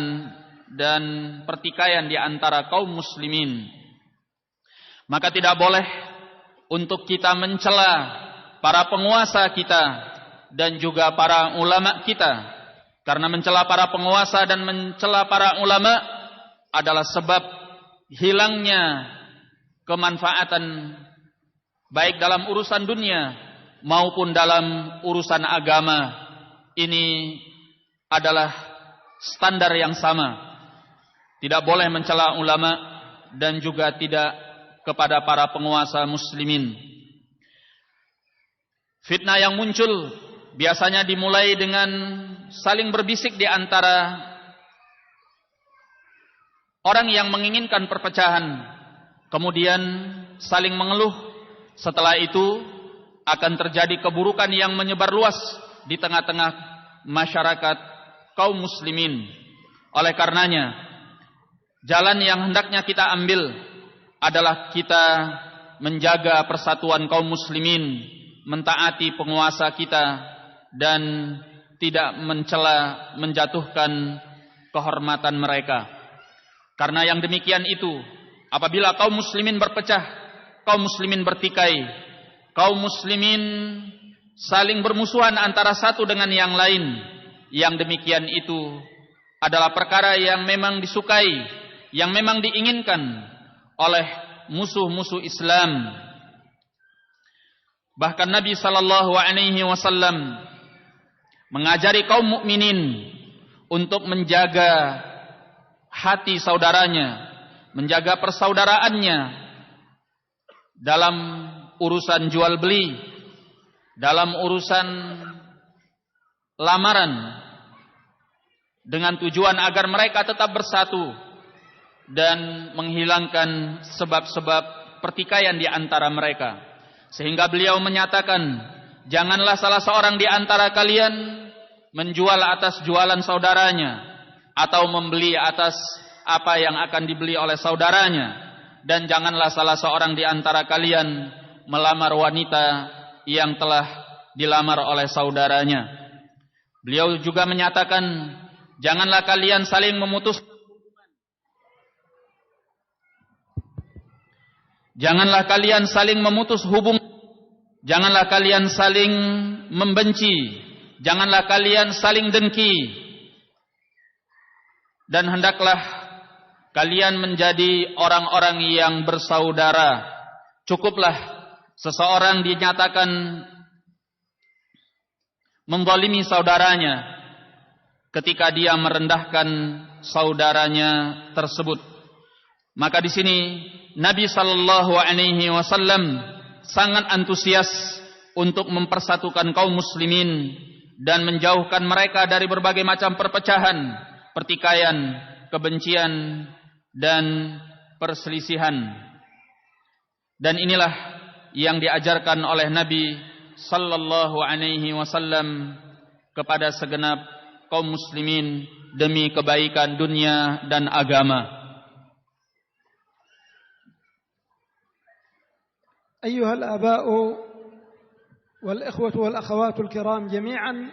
dan pertikaian di antara kaum muslimin. Maka tidak boleh untuk kita mencela para penguasa kita dan juga para ulama kita. Karena mencela para penguasa dan mencela para ulama adalah sebab hilangnya kemanfaatan baik dalam urusan dunia maupun dalam urusan agama. Ini adalah standar yang sama. Tidak boleh mencela ulama dan juga tidak kepada para penguasa muslimin. Fitnah yang muncul biasanya dimulai dengan saling berbisik di antara orang yang menginginkan perpecahan, kemudian saling mengeluh. Setelah itu akan terjadi keburukan yang menyebar luas di tengah-tengah masyarakat kaum muslimin. Oleh karenanya, jalan yang hendaknya kita ambil adalah kita menjaga persatuan kaum muslimin, mentaati penguasa kita, dan tidak mencela, menjatuhkan kehormatan mereka. Karena yang demikian itu, apabila kaum muslimin berpecah, kaum muslimin bertikai, kaum muslimin saling bermusuhan antara satu dengan yang lain, yang demikian itu adalah perkara yang memang disukai, yang memang diinginkan oleh musuh-musuh Islam. Bahkan Nabi sallallahu alaihi wasallam mengajari kaum mukminin untuk menjaga hati saudaranya, menjaga persaudaraannya dalam urusan jual beli, dalam urusan lamaran, dengan tujuan agar mereka tetap bersatu dan menghilangkan sebab-sebab pertikaian di antara mereka. Sehingga beliau menyatakan, janganlah salah seorang di antara kalian menjual atas jualan saudaranya atau membeli atas apa yang akan dibeli oleh saudaranya, dan janganlah salah seorang di antara kalian melamar wanita yang telah dilamar oleh saudaranya. Beliau juga menyatakan, janganlah kalian saling memutus Janganlah kalian saling memutus hubungan. Janganlah kalian saling membenci. Janganlah kalian saling dengki. Dan hendaklah kalian menjadi orang-orang yang bersaudara. Cukuplah seseorang dinyatakan menzalimi saudaranya ketika dia merendahkan saudaranya tersebut. Maka di sini Nabi sallallahu alaihi wasallam sangat antusias untuk mempersatukan kaum muslimin dan menjauhkan mereka dari berbagai macam perpecahan, pertikaian, kebencian dan perselisihan. Dan inilah yang diajarkan oleh Nabi sallallahu alaihi wasallam kepada segenap kaum muslimin demi kebaikan dunia dan agama. أيها الآباء والإخوة والأخوات الكرام جميعا،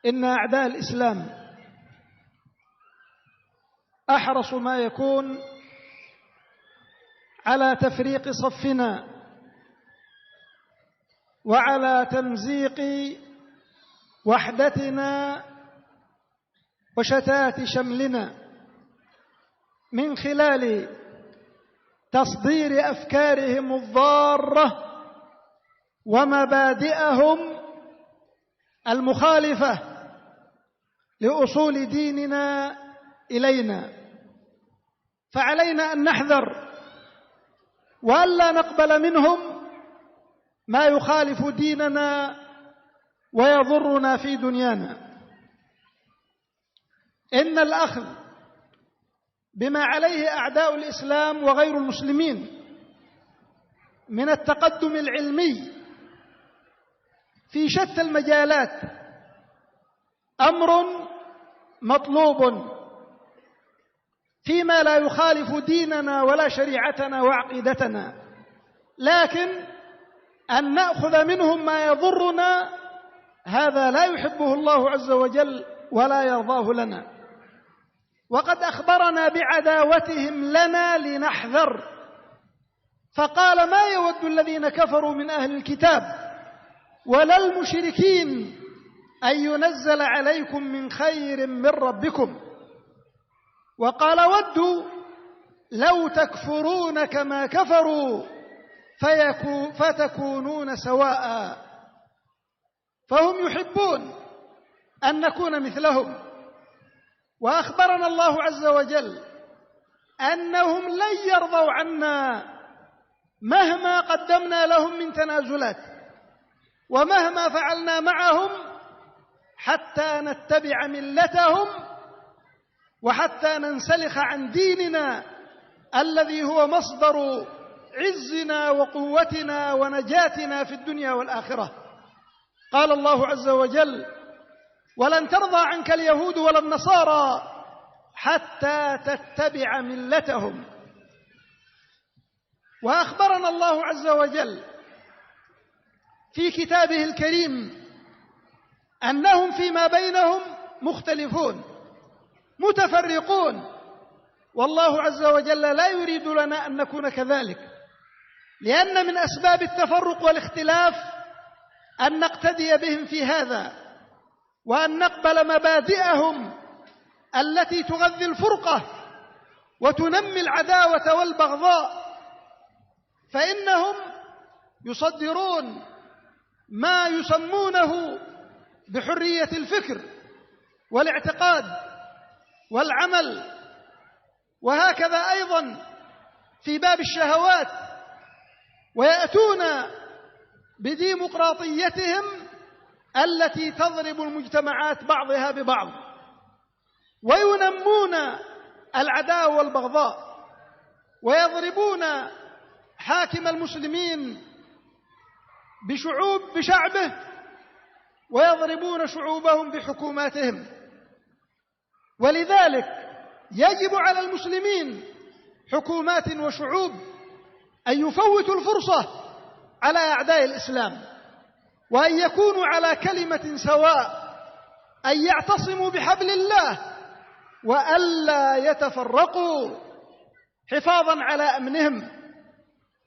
إن أعداء الإسلام أحرص ما يكون على تفريق صفنا وعلى تمزيق وحدتنا وشتات شملنا من خلال تصدير أفكارهم الضارة ومبادئهم المخالفة لأصول ديننا إلينا. فعلينا أن نحذر وألا نقبل منهم ما يخالف ديننا ويضرنا في دنيانا. إن الأخذ بما عليه أعداء الإسلام وغير المسلمين من التقدم العلمي في شتى المجالات أمر مطلوب فيما لا يخالف ديننا ولا شريعتنا وعقيدتنا، لكن أن نأخذ منهم ما يضرنا هذا لا يحبه الله عز وجل ولا يرضاه لنا. وقد أخبرنا بعداوتهم لنا لنحذر، فقال: ما يود الذين كفروا من أهل الكتاب ولا المشركين أن ينزل عليكم من خير من ربكم. وقال: ودوا لو تكفرون كما كفروا فتكونون سواء. فهم يحبون أن نكون مثلهم. وأخبرنا الله عز وجل أنهم لن يرضوا عنا مهما قدمنا لهم من تنازلات ومهما فعلنا معهم حتى نتبع ملتهم وحتى ننسلخ عن ديننا الذي هو مصدر عزنا وقوتنا ونجاتنا في الدنيا والآخرة. قال الله عز وجل: ولن ترضى عنك اليهود ولا النصارى حتى تتبع ملتهم. وأخبرنا الله عز وجل في كتابه الكريم أنهم فيما بينهم مختلفون متفرقون، والله عز وجل لا يريد لنا أن نكون كذلك، لأن من أسباب التفرق والاختلاف أن نقتدي بهم في هذا وأن نقبل مبادئهم التي تغذي الفرقة وتنمي العداوة والبغضاء. فإنهم يصدرون ما يسمونه بحرية الفكر والاعتقاد والعمل، وهكذا أيضا في باب الشهوات، ويأتون بديمقراطيتهم التي تضرب المجتمعات بعضها ببعض، وينمون العداوة والبغضاء، ويضربون حاكم المسلمين بشعبه، ويضربون شعوبهم بحكوماتهم. ولذلك يجب على المسلمين حكومات وشعوب أن يفوتوا الفرصة على أعداء الإسلام، وأن يكونوا على كلمة سواء، أن يعتصموا بحبل الله وألا يتفرقوا حفاظا على أمنهم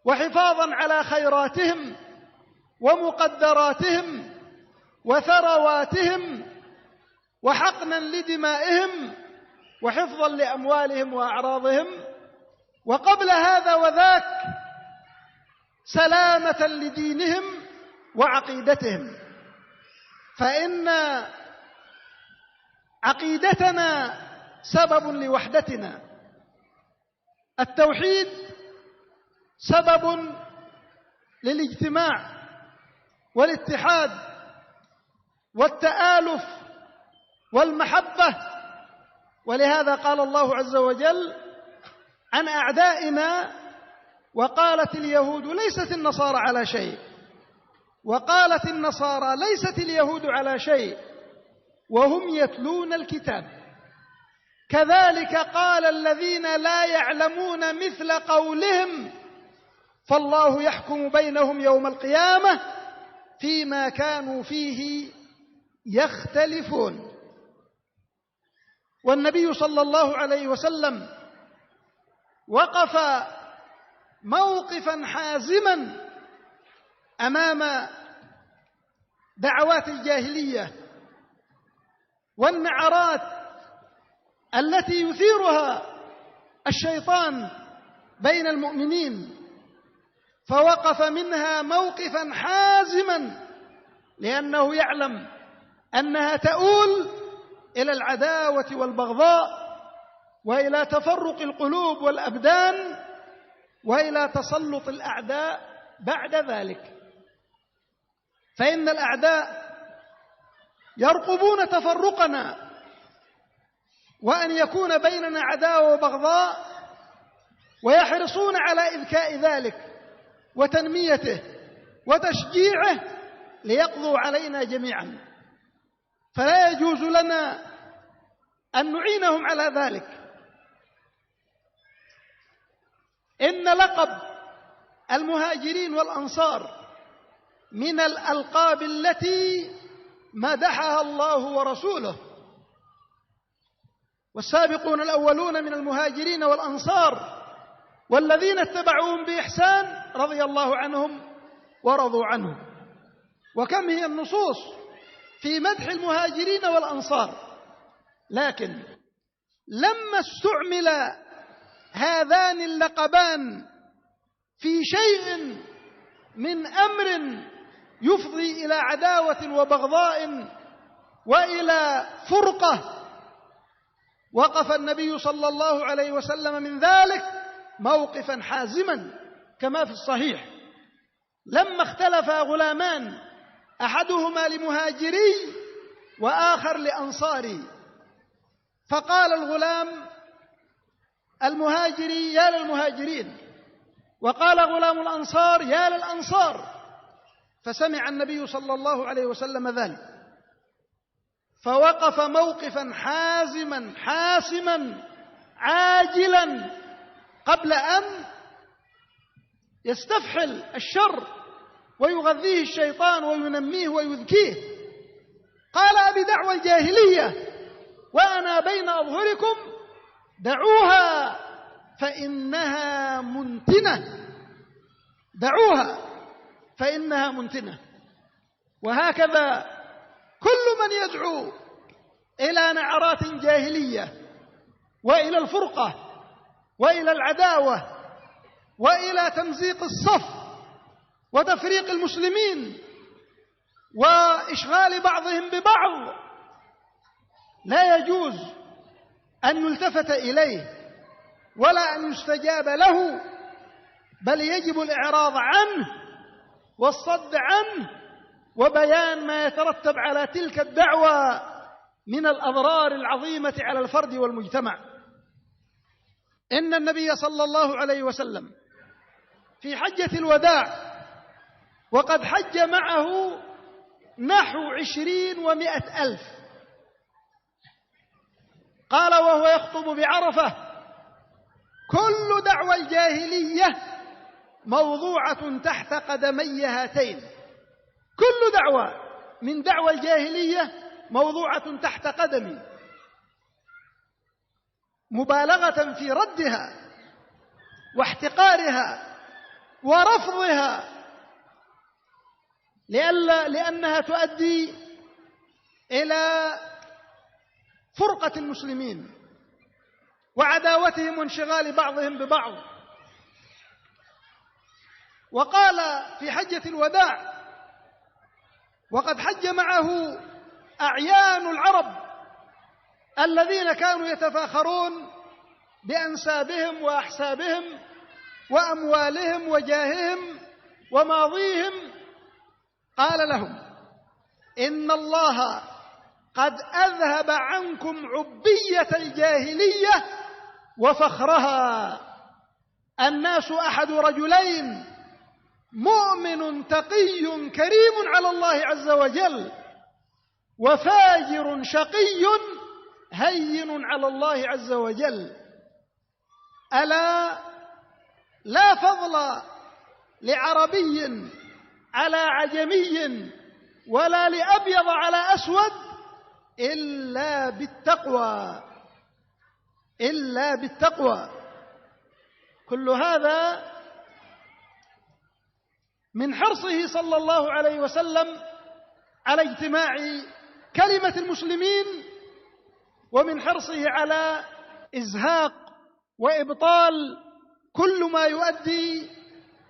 وحفاظا على خيراتهم ومقدراتهم وثرواتهم وحقنا لدمائهم وحفظا لأموالهم وأعراضهم، وقبل هذا وذاك سلامة لدينهم وعقيدتهم. فإن عقيدتنا سبب للاجتماع والاتحاد والتآلف والمحبة. ولهذا قال الله عز وجل عن أعدائنا: وقالت اليهود ليست النصارى على شيء، وقالت النصارى ليست اليهود على شيء وهم يتلون الكتاب، كذلك قال الذين لا يعلمون مثل قولهم فالله يحكم بينهم يوم القيامة فيما كانوا فيه يختلفون. والنبي صلى الله عليه وسلم وقف موقفا حازما أمام دعوات الجاهلية والنعرات التي يثيرها الشيطان بين المؤمنين، فوقف منها موقفا حازما لأنه يعلم أنها تؤول إلى العداوة والبغضاء وإلى تفرق القلوب والأبدان وإلى تسلط الأعداء بعد ذلك. فإن الأعداء يرقبون تفرقنا وأن يكون بيننا عداوة وبغضاء، ويحرصون على إذكاء ذلك وتنميته وتشجيعه ليقضوا علينا جميعا، فلا يجوز لنا أن نعينهم على ذلك. إن لقب المهاجرين والأنصار من الألقاب التي مدحها الله ورسوله، والسابقون الأولون من المهاجرين والأنصار والذين اتبعوهم بإحسان رضي الله عنهم ورضوا عنه. وكم هي النصوص في مدح المهاجرين والأنصار، لكن لما استعمل هذان اللقبان في شيء من أمر يفضي إلى عداوة وبغضاء وإلى فرقة، وقف النبي صلى الله عليه وسلم من ذلك موقفا حازما كما في الصحيح. لما اختلف غلامان أحدهما لمهاجري وآخر لأنصاري، فقال الغلام المهاجري يا للمهاجرين، وقال غلام الأنصار يا للأنصار، فسمع النبي صلى الله عليه وسلم ذلك، فوقف موقفا حازما حاسما عاجلا قبل أن يستفحل الشر ويغذيه الشيطان وينميه ويذكيه. قال أبي دعوى الجاهلية وأنا بين أظهركم دعوها فإنها منتنة، دعوها فإنها منتنة. وهكذا كل من يدعو إلى نعرات جاهلية وإلى الفرقة وإلى العداوة وإلى تمزيق الصف وتفريق المسلمين وإشغال بعضهم ببعض لا يجوز أن يلتفت إليه ولا أن يستجاب له، بل يجب الإعراض عنه والصد عنه وبيان ما يترتب على تلك الدعوة من الأضرار العظيمة على الفرد والمجتمع. إن النبي صلى الله عليه وسلم في حجة الوداع وقد حج معه نحو 20,100,000، قال وهو يخطب بعرفة: كل دعوى الجاهلية موضوعة تحت قدمي هاتين. كل دعوة من دعوى الجاهلية موضوعة تحت قدمي، مبالغة في ردها واحتقارها ورفضها لأنها تؤدي إلى فرقة المسلمين وعداوتهم وانشغال بعضهم ببعض. وقال في حجة الوداع وقد حج معه أعيان العرب الذين كانوا يتفاخرون بأنسابهم وأحسابهم وأموالهم وجاههم وماضيهم قال لهم: إن الله قد أذهب عنكم عبية الجاهلية وفخرها. الناس أحد رجلين: مؤمن تقي كريم على الله عز وجل، وفاجر شقي هين على الله عز وجل. ألا لا فضل لعربي على عجمي ولا لأبيض على أسود إلا بالتقوى، إلا بالتقوى. كل هذا من حرصه صلى الله عليه وسلم على اجتماع كلمة المسلمين، ومن حرصه على إزهاق وإبطال كل ما يؤدي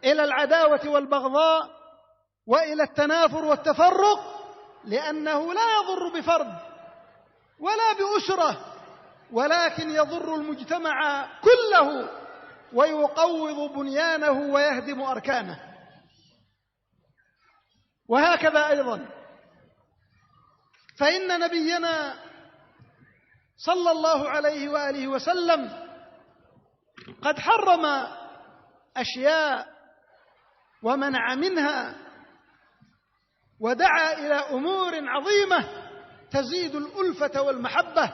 إلى العداوة والبغضاء وإلى التنافر والتفرق، لأنه لا يضر بفرد ولا بأسرة، ولكن يضر المجتمع كله ويقوض بنيانه ويهدم أركانه. وهكذا أيضا فإن نبينا صلى الله عليه وآله وسلم قد حرم أشياء ومنع منها، ودعا إلى أمور عظيمة تزيد الألفة والمحبة.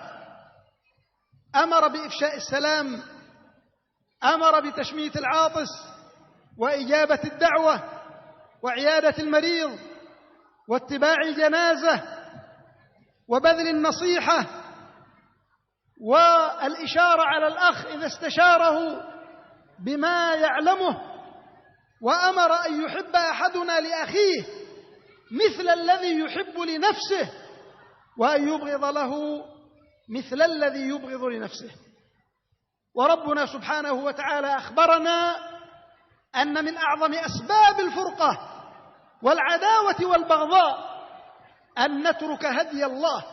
أمر بإفشاء السلام، أمر بتشميت العاطس وإجابة الدعوة وعيادة المريض واتباع الجنازة وبذل النصيحة والإشارة على الأخ إذا استشاره بما يعلمه، وأمر أن يحب أحدنا لأخيه مثل الذي يحب لنفسه، وأن يبغض له مثل الذي يبغض لنفسه. وربنا سبحانه وتعالى أخبرنا أن من أعظم أسباب الفرقة والعداوة والبغضاء أن نترك هدي الله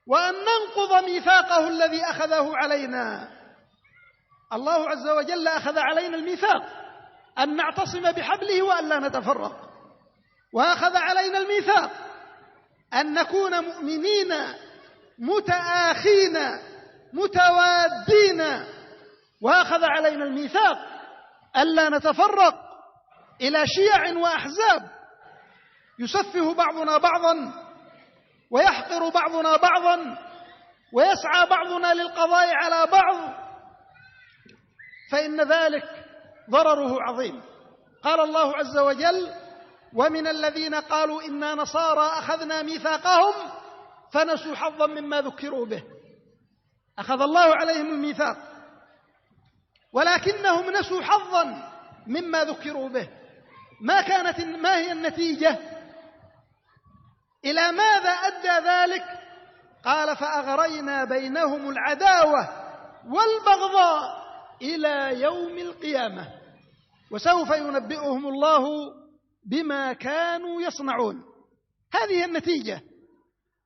وأن ننقض ميثاقه الذي أخذه علينا. الله عز وجل أخذ علينا الميثاق أن نعتصم بحبله وأن لا نتفرق، وأخذ علينا الميثاق أن نكون مؤمنين متآخين متوادين، وأخذ علينا الميثاق ألا نتفرق إلى شيع وأحزاب يسفه بعضنا بعضا ويحقر بعضنا بعضا ويسعى بعضنا للقضاء على بعض، فإن ذلك ضرره عظيم. قال الله عز وجل: ومن الذين قالوا إنا نصارى أخذنا ميثاقهم فنسوا حظا مما ذكروا به. أخذ الله عليهم الميثاق ولكنهم نسوا حظا مما ذكروا به. ما هي النتيجة؟ إلى ماذا أدى ذلك؟ قال: فأغرينا بينهم العداوة والبغضاء إلى يوم القيامة وسوف ينبئهم الله بما كانوا يصنعون. هذه النتيجة.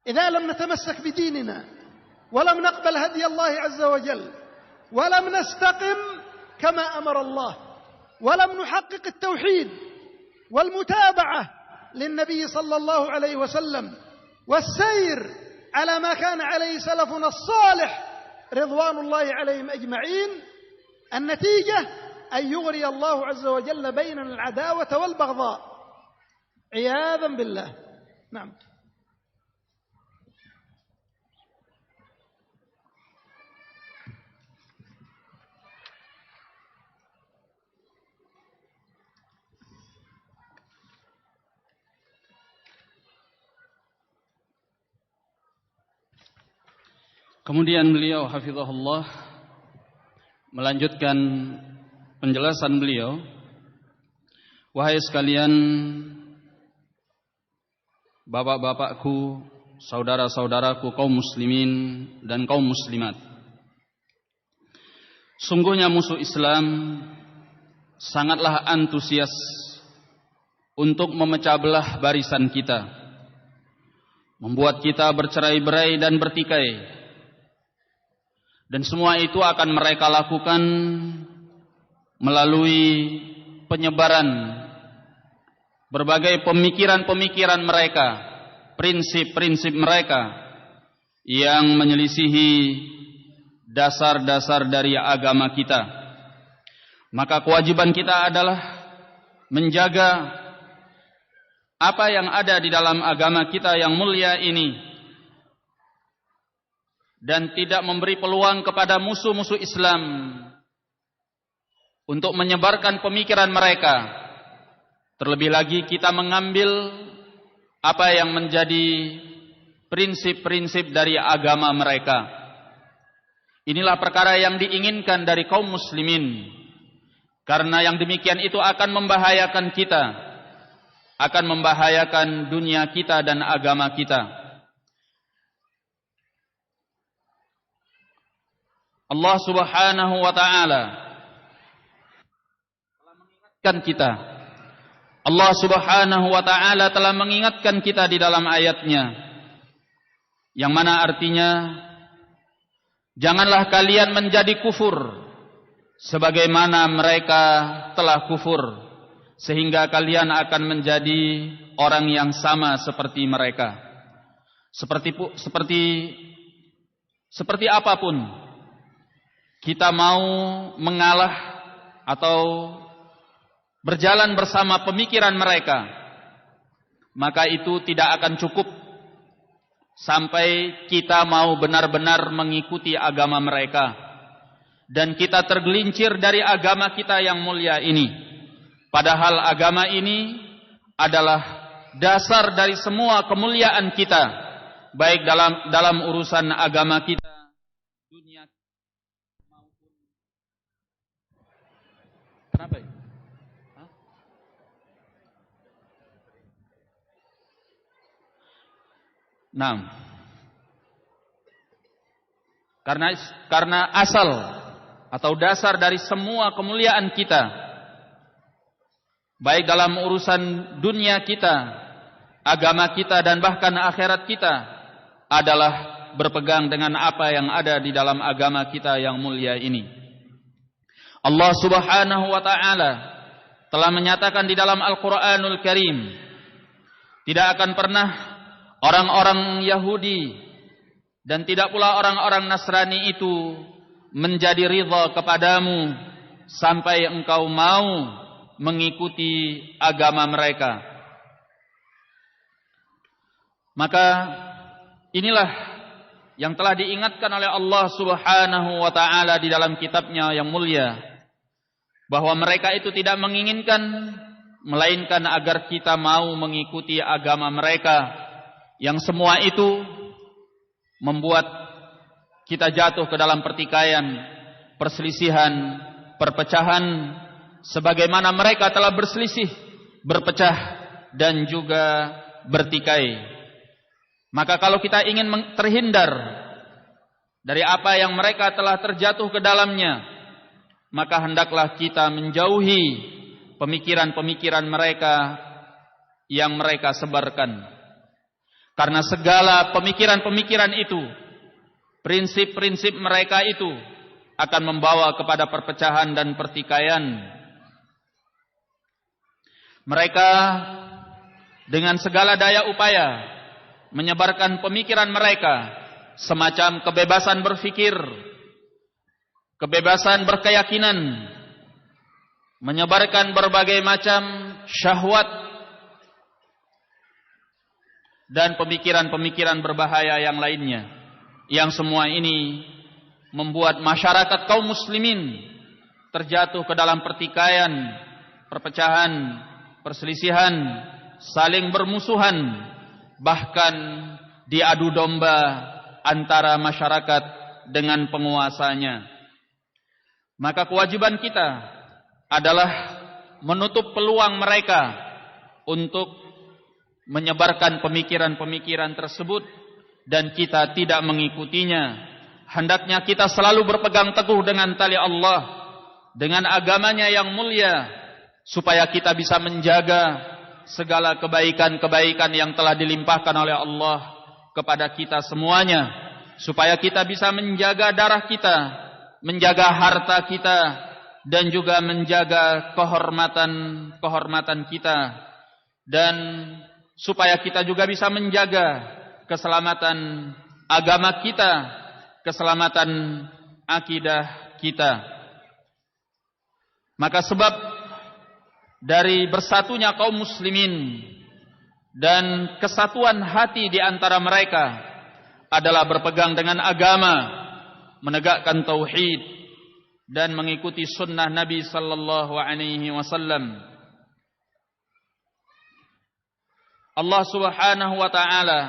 إذا لم نتمسك بديننا ولم نقبل هدي الله عز وجل ولم نستقم كما أمر الله ولم نحقق التوحيد والمتابعة للنبي صلى الله عليه وسلم والسير على ما كان عليه سلفنا الصالح رضوان الله عليهم أجمعين، النتيجة أن يغري الله عز وجل بيننا العداوة والبغضاء عياذا بالله. نعم. Kemudian beliau hafizahullah melanjutkan penjelasan beliau, wahai sekalian bapak-bapakku, saudara-saudaraku kaum muslimin dan kaum muslimat, sungguhnya musuh Islam sangatlah antusias untuk memecah belah barisan kita, membuat kita bercerai-berai dan bertikai. Dan semua itu akan mereka lakukan melalui penyebaran berbagai pemikiran-pemikiran mereka, prinsip-prinsip mereka yang menyelisihi dasar-dasar dari agama kita. Maka kewajiban kita adalah menjaga apa yang ada di dalam agama kita yang mulia ini dan tidak memberi peluang kepada musuh-musuh Islam untuk menyebarkan pemikiran mereka. Terlebih lagi kita mengambil apa yang menjadi prinsip-prinsip dari agama mereka. Inilah perkara yang diinginkan dari kaum muslimin. Karena yang demikian itu akan membahayakan kita, akan membahayakan dunia kita dan agama kita. Allah Subhanahu wa taala telah mengingatkan kita. Allah Subhanahu wa taala telah mengingatkan kita di dalam ayatnya, yang mana artinya, janganlah kalian menjadi kufur sebagaimana mereka telah kufur, sehingga kalian akan menjadi orang yang sama seperti mereka. Seperti apapun kita mau mengalah atau berjalan bersama pemikiran mereka, maka itu tidak akan cukup sampai kita mau benar-benar mengikuti agama mereka dan kita tergelincir dari agama kita yang mulia ini. Padahal agama ini adalah dasar dari semua kemuliaan kita, baik dalam urusan agama kita, dunia maupun. Kenapa ya? Nah, karena asal atau dasar dari semua kemuliaan kita, baik dalam urusan dunia kita, agama kita, dan bahkan akhirat kita, adalah berpegang dengan apa yang ada di dalam agama kita yang mulia ini. Allah Subhanahu wa ta'ala telah menyatakan di dalam Al-Quranul Karim, tidak akan pernah orang-orang Yahudi dan tidak pula orang-orang Nasrani itu menjadi ridha kepadamu sampai engkau mau mengikuti agama mereka. Maka inilah yang telah diingatkan oleh Allah Subhanahu wa ta'ala di dalam kitabnya yang mulia, bahwa mereka itu tidak menginginkan melainkan agar kita mau mengikuti agama mereka, yang semua itu membuat kita jatuh ke dalam pertikaian, perselisihan, perpecahan, sebagaimana mereka telah berselisih, berpecah, dan juga bertikai. Maka kalau kita ingin terhindar dari apa yang mereka telah terjatuh ke dalamnya, maka hendaklah kita menjauhi pemikiran-pemikiran mereka yang mereka sebarkan. Karena segala pemikiran-pemikiran itu, prinsip-prinsip mereka itu akan membawa kepada perpecahan dan pertikaian. Mereka dengan segala daya upaya menyebarkan pemikiran mereka, semacam kebebasan berfikir, kebebasan berkeyakinan, menyebarkan berbagai macam syahwat dan pemikiran-pemikiran berbahaya yang lainnya, yang semua ini membuat masyarakat kaum muslimin terjatuh ke dalam pertikaian, perpecahan, perselisihan, saling bermusuhan, bahkan diadu domba antara masyarakat dengan penguasanya. Maka kewajiban kita adalah menutup peluang mereka untuk menyebarkan pemikiran-pemikiran tersebut dan kita tidak mengikutinya. Hendaknya kita selalu berpegang teguh dengan tali Allah, dengan agamanya yang mulia, supaya kita bisa menjaga segala kebaikan-kebaikan yang telah dilimpahkan oleh Allah kepada kita semuanya, supaya kita bisa menjaga darah kita, menjaga harta kita, dan juga menjaga kehormatan kita dan supaya kita juga bisa menjaga keselamatan agama kita, keselamatan akidah kita. Maka sebab dari bersatunya kaum muslimin dan kesatuan hati di antara mereka adalah berpegang dengan agama, menegakkan tauhid dan mengikuti sunnah Nabi sallallahu alaihi wasallam. Allah Subhanahu wa taala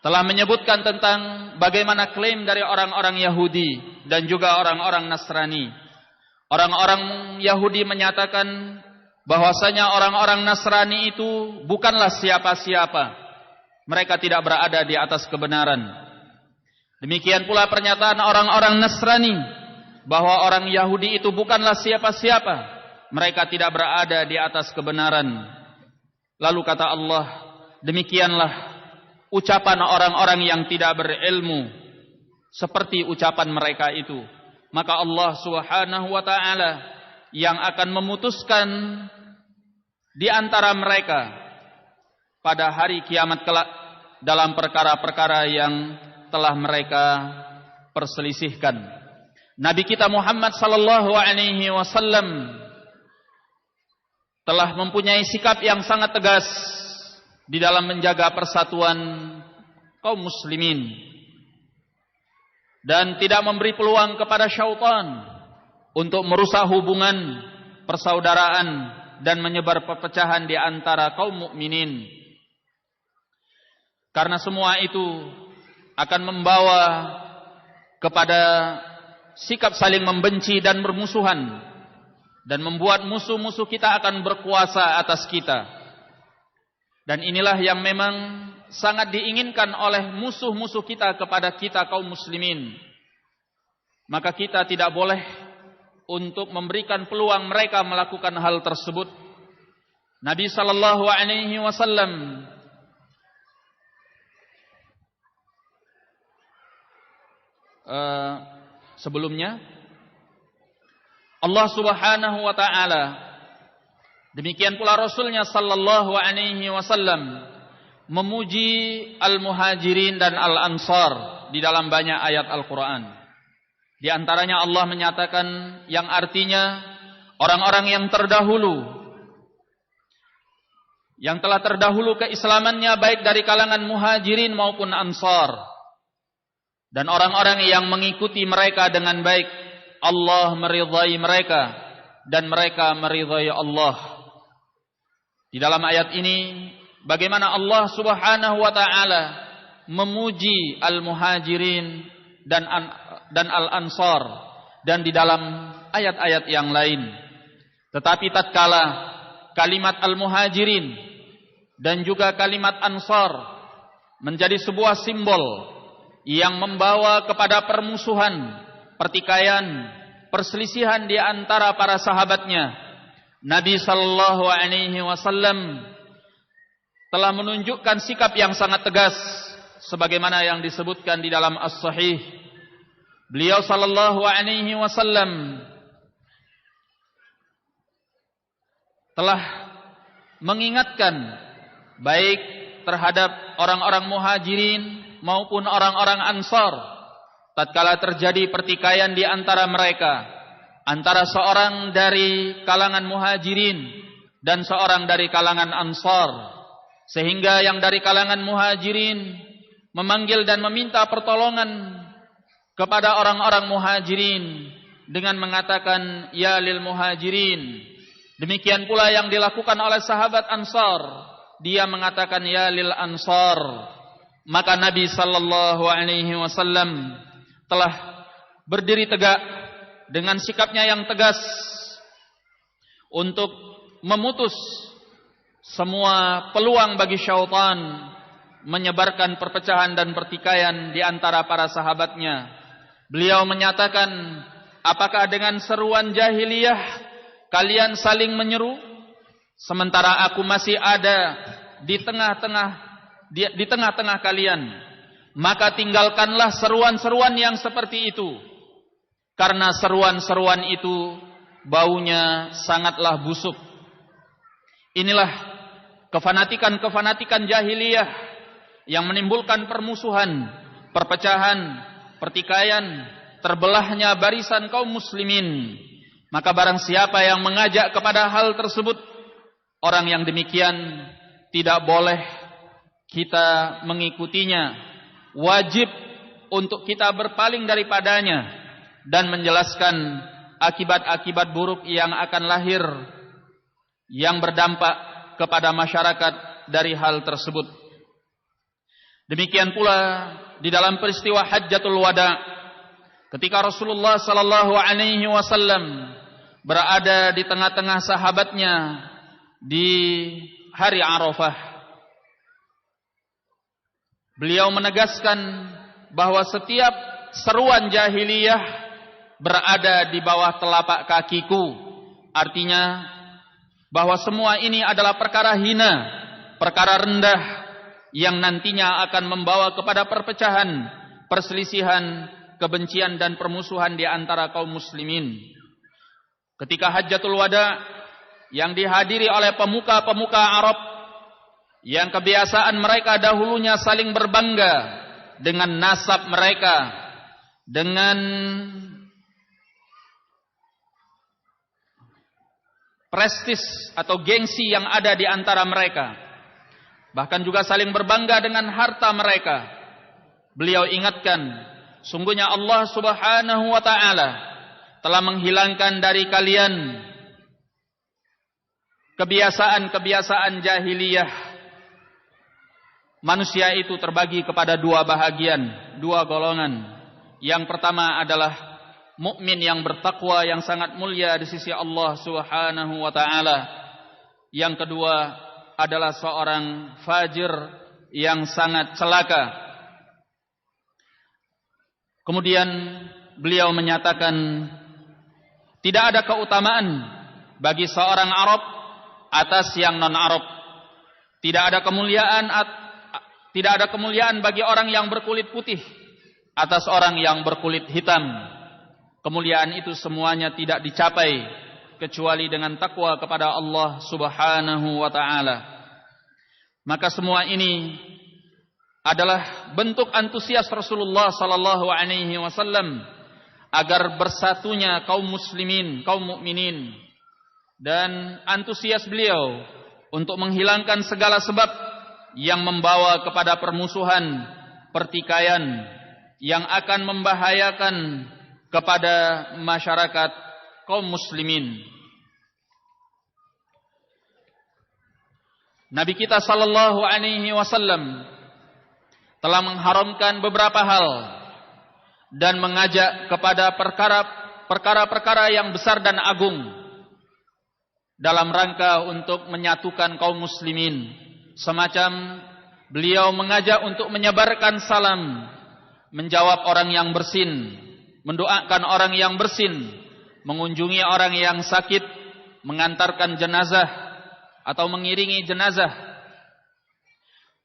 telah menyebutkan tentang bagaimana klaim dari orang-orang Yahudi dan juga orang-orang Nasrani. Orang-orang Yahudi menyatakan bahwasanya orang-orang Nasrani itu bukanlah siapa-siapa. Mereka tidak berada di atas kebenaran. Demikian pula pernyataan orang-orang Nasrani bahwa orang Yahudi itu bukanlah siapa-siapa. Mereka tidak berada di atas kebenaran. Lalu kata Allah, demikianlah ucapan orang-orang yang tidak berilmu seperti ucapan mereka itu. Maka Allah Subhanahu wa taala yang akan memutuskan di antara mereka pada hari kiamat kelak dalam perkara-perkara yang telah mereka perselisihkan. Nabi kita Muhammad sallallahu alaihi wasallam telah mempunyai sikap yang sangat tegas di dalam menjaga persatuan kaum muslimin dan tidak memberi peluang kepada syaitan untuk merusak hubungan persaudaraan dan menyebar perpecahan di antara kaum mukminin. Karena semua itu akan membawa kepada sikap saling membenci dan bermusuhan dan membuat musuh-musuh kita akan berkuasa atas kita. Dan inilah yang memang sangat diinginkan oleh musuh-musuh kita kepada kita kaum muslimin. Maka kita tidak boleh untuk memberikan peluang mereka melakukan hal tersebut. Nabi sallallahu alaihi wasallam sebelumnya Allah Subhanahu wa taala, demikian pula Rasulnya sallallahu alaihi wasallam memuji al-muhajirin dan al-ansar di dalam banyak ayat Al-Quran. Di antaranya Allah menyatakan yang artinya orang-orang yang terdahulu, yang telah terdahulu keislamannya baik dari kalangan muhajirin maupun ansar, dan orang-orang yang mengikuti mereka dengan baik, Allah meridhai mereka dan mereka meridhai Allah. Di dalam ayat ini bagaimana Allah Subhanahu wa taala memuji al-muhajirin dan al-ansar dan di dalam ayat-ayat yang lain. Tetapi tatkala kalimat al-muhajirin dan juga kalimat ansar menjadi sebuah simbol yang membawa kepada permusuhan, pertikaian, perselisihan di antara para sahabatnya, Nabi sallallahu alaihi wasallam telah menunjukkan sikap yang sangat tegas sebagaimana yang disebutkan di dalam As-Sahih. Beliau sallallahu alaihi wasallam telah mengingatkan baik terhadap orang-orang muhajirin maupun orang-orang ansar tatkala terjadi pertikaian di antara mereka, antara seorang dari kalangan muhajirin dan seorang dari kalangan ansar, sehingga yang dari kalangan muhajirin memanggil dan meminta pertolongan kepada orang-orang muhajirin dengan mengatakan ya lil muhajirin. Demikian pula yang dilakukan oleh sahabat ansar, dia mengatakan ya lil ansar. Maka Nabi sallallahu alaihi wasallam telah berdiri tegak dengan sikapnya yang tegas untuk memutus semua peluang bagi syaitan menyebarkan perpecahan dan pertikaian di antara para sahabatnya. Beliau menyatakan, apakah dengan seruan jahiliyah kalian saling menyeru sementara aku masih ada di tengah-tengah kalian? Maka tinggalkanlah seruan-seruan yang seperti itu, karena seruan-seruan itu baunya sangatlah busuk. Inilah kefanatikan jahiliyah yang menimbulkan permusuhan, perpecahan, pertikaian, terbelahnya barisan kaum muslimin. Maka barang siapa yang mengajak kepada hal tersebut, orang yang demikian tidak boleh kita mengikutinya. Wajib untuk kita berpaling daripadanya dan menjelaskan akibat-akibat buruk yang akan lahir yang berdampak kepada masyarakat dari hal tersebut. Demikian pula di dalam peristiwa Hajjatul Wada, ketika Rasulullah sallallahu alaihi wasallam berada di tengah-tengah sahabatnya di hari Arafah, beliau menegaskan bahwa setiap seruan jahiliyah berada di bawah telapak kakiku. Artinya bahwa semua ini adalah perkara hina, perkara rendah yang nantinya akan membawa kepada perpecahan, perselisihan, kebencian dan permusuhan di antara kaum muslimin. Ketika Hajjatul Wada yang dihadiri oleh pemuka-pemuka Arab yang kebiasaan mereka dahulunya saling berbangga dengan nasab mereka, dengan prestis atau gengsi yang ada di antara mereka, bahkan juga saling berbangga dengan harta mereka. Beliau ingatkan, sungguhnya Allah Subhanahu wa ta'ala telah menghilangkan dari kalian kebiasaan-kebiasaan jahiliyah. Manusia itu terbagi kepada dua bahagian, dua golongan. Yang pertama adalah mukmin yang bertakwa yang sangat mulia di sisi Allah Subhanahu wa ta'ala. Yang kedua adalah seorang fajir yang sangat celaka. Kemudian beliau menyatakan, tidak ada keutamaan bagi seorang Arab atas yang non-Arab. Tidak ada kemuliaan bagi orang yang berkulit putih atas orang yang berkulit hitam. Kemuliaan itu semuanya tidak dicapai kecuali dengan takwa kepada Allah Subhanahu wa ta'ala. Maka semua ini adalah bentuk antusias Rasulullah sallallahu alaihi wasallam agar bersatunya kaum muslimin, kaum mukminin, dan antusias beliau untuk menghilangkan segala sebab yang membawa kepada permusuhan, pertikaian yang akan membahayakan kepada masyarakat kaum muslimin. Nabi kita sallallahu alaihi wasallam telah mengharamkan beberapa hal dan mengajak kepada perkara-perkara yang besar dan agung dalam rangka untuk menyatukan kaum muslimin. Semacam beliau mengajak untuk menyebarkan salam, menjawab orang yang bersin, mendoakan orang yang bersin, mengunjungi orang yang sakit, mengantarkan jenazah atau mengiringi jenazah,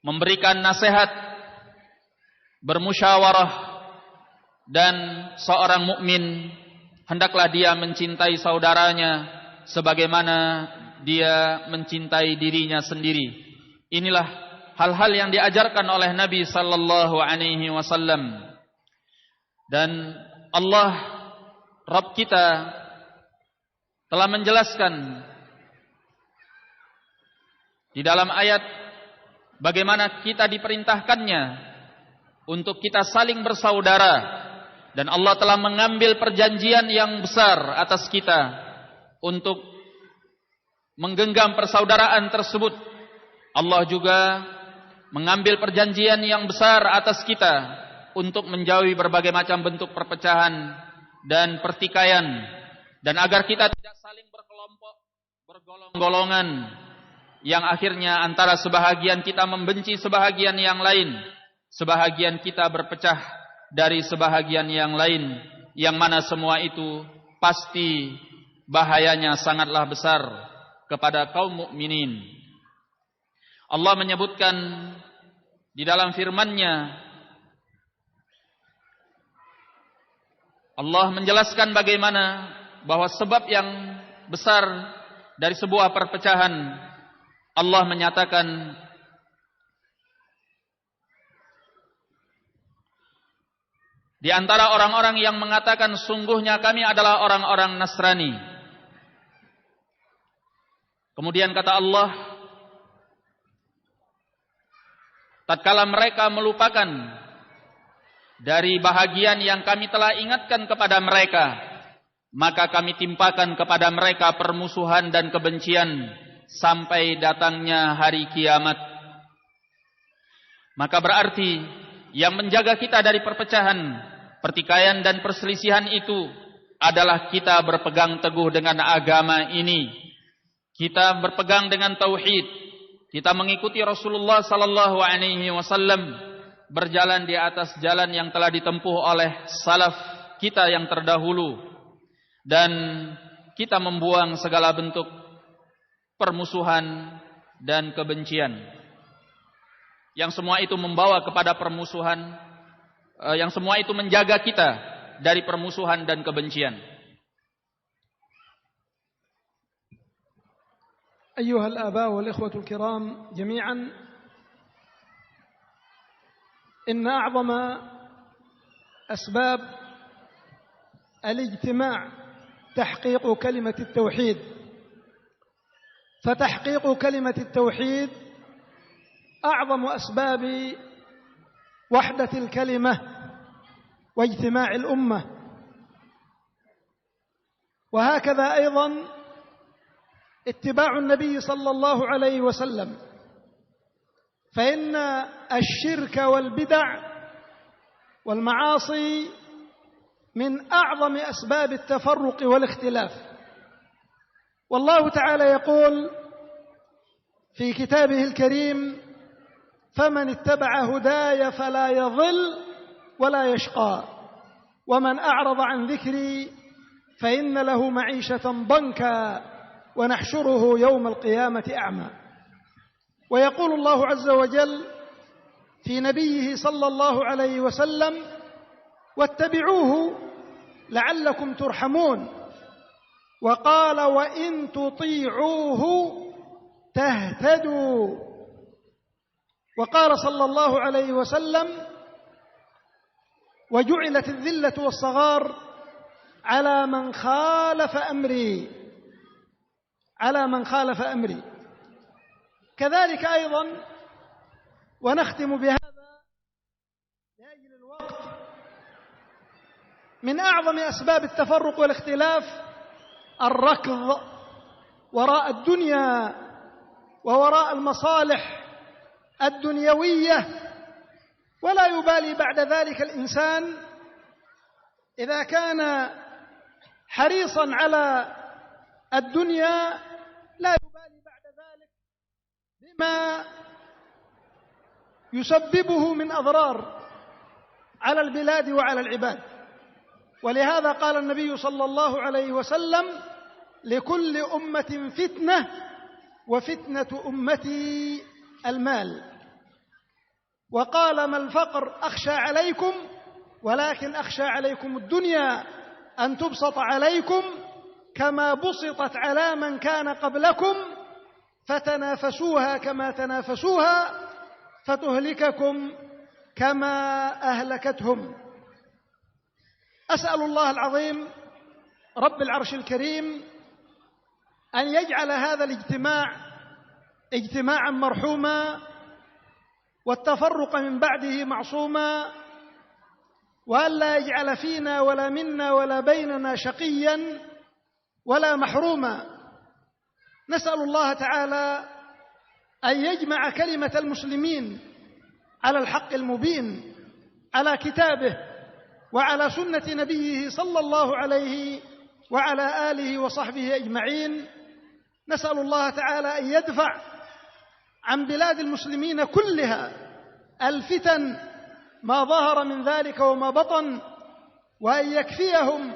memberikan nasihat, bermusyawarah. Dan seorang mukmin hendaklah dia mencintai saudaranya sebagaimana dia mencintai dirinya sendiri. Inilah hal-hal yang diajarkan oleh Nabi sallallahu alaihi wasallam. Dan Allah Rabb kita telah menjelaskan di dalam ayat bagaimana kita diperintahkannya untuk kita saling bersaudara. Dan Allah telah mengambil perjanjian yang besar atas kita untuk menggenggam persaudaraan tersebut. Allah juga mengambil perjanjian yang besar atas kita untuk menjauhi berbagai macam bentuk perpecahan dan pertikaian. Dan agar kita tidak saling berkelompok, bergolong-golongan, yang akhirnya antara sebahagian kita membenci sebahagian yang lain, sebahagian kita berpecah dari sebahagian yang lain, yang mana semua itu pasti bahayanya sangatlah besar kepada kaum mukminin. Allah menyebutkan di dalam firman-Nya, Allah menjelaskan bagaimana bahwa sebab yang besar dari sebuah perpecahan, Allah menyatakan di antara orang-orang yang mengatakan sungguhnya kami adalah orang-orang Nasrani. Kemudian kata Allah, tatkala mereka melupakan dari bahagian yang kami telah ingatkan kepada mereka, maka kami timpakan kepada mereka permusuhan dan kebencian sampai datangnya hari kiamat. Maka berarti yang menjaga kita dari perpecahan, pertikaian dan perselisihan itu adalah kita berpegang teguh dengan agama ini. Kita berpegang dengan tauhid. Kita mengikuti Rasulullah sallallahu alaihi wasallam, berjalan di atas jalan yang telah ditempuh oleh salaf kita yang terdahulu, dan kita membuang segala bentuk permusuhan dan kebencian. Yang semua itu membawa kepada permusuhan, yang semua itu menjaga kita dari permusuhan dan kebencian. أيها الآباء والإخوة الكرام جميعا، إن أعظم أسباب الاجتماع تحقيق كلمة التوحيد، فتحقيق كلمة التوحيد أعظم أسباب وحدة الكلمة واجتماع الأمة. وهكذا أيضا اتباع النبي صلى الله عليه وسلم، فإن الشرك والبدع والمعاصي من أعظم أسباب التفرق والاختلاف. والله تعالى يقول في كتابه الكريم: فمن اتبع هداي فلا يضل ولا يشقى ومن أعرض عن ذكري فإن له معيشة ضنكا ونحشره يوم القيامة أعمى. ويقول الله عز وجل في نبيه صلى الله عليه وسلم: واتبعوه لعلكم ترحمون. وقال: وإن تطيعوه تهتدوا. وقال صلى الله عليه وسلم: وجعلت الذلة والصغار على من خالف أمري، على من خالف أمري. كذلك أيضا، ونختم بهذا لأجل الوقت، من أعظم أسباب التفرق والاختلاف الركض وراء الدنيا ووراء المصالح الدنيوية، ولا يبالي بعد ذلك الإنسان إذا كان حريصا على الدنيا، لا يبالي بعد ذلك بما يسببه من أضرار على البلاد وعلى العباد. ولهذا قال النبي صلى الله عليه وسلم: لكل أمة فتنة وفتنة أمتي المال. وقال: ما الفقر أخشى عليكم ولكن أخشى عليكم الدنيا أن تبسط عليكم كما بسطت على من كان قبلكم فتنافسوها كما تنافسوها فتهلككم كما أهلكتهم. أسأل الله العظيم رب العرش الكريم أن يجعل هذا الاجتماع اجتماعا مرحوما، والتفرق من بعده معصوما، وأن لا يجعل فينا ولا منا ولا بيننا شقيا ولا محروما. نسأل الله تعالى أن يجمع كلمة المسلمين على الحق المبين، على كتابه وعلى سنة نبيه صلى الله عليه وعلى آله وصحبه أجمعين. نسأل الله تعالى أن يدفع عن بلاد المسلمين كلها الفتن ما ظهر من ذلك وما بطن، وأن يكفيهم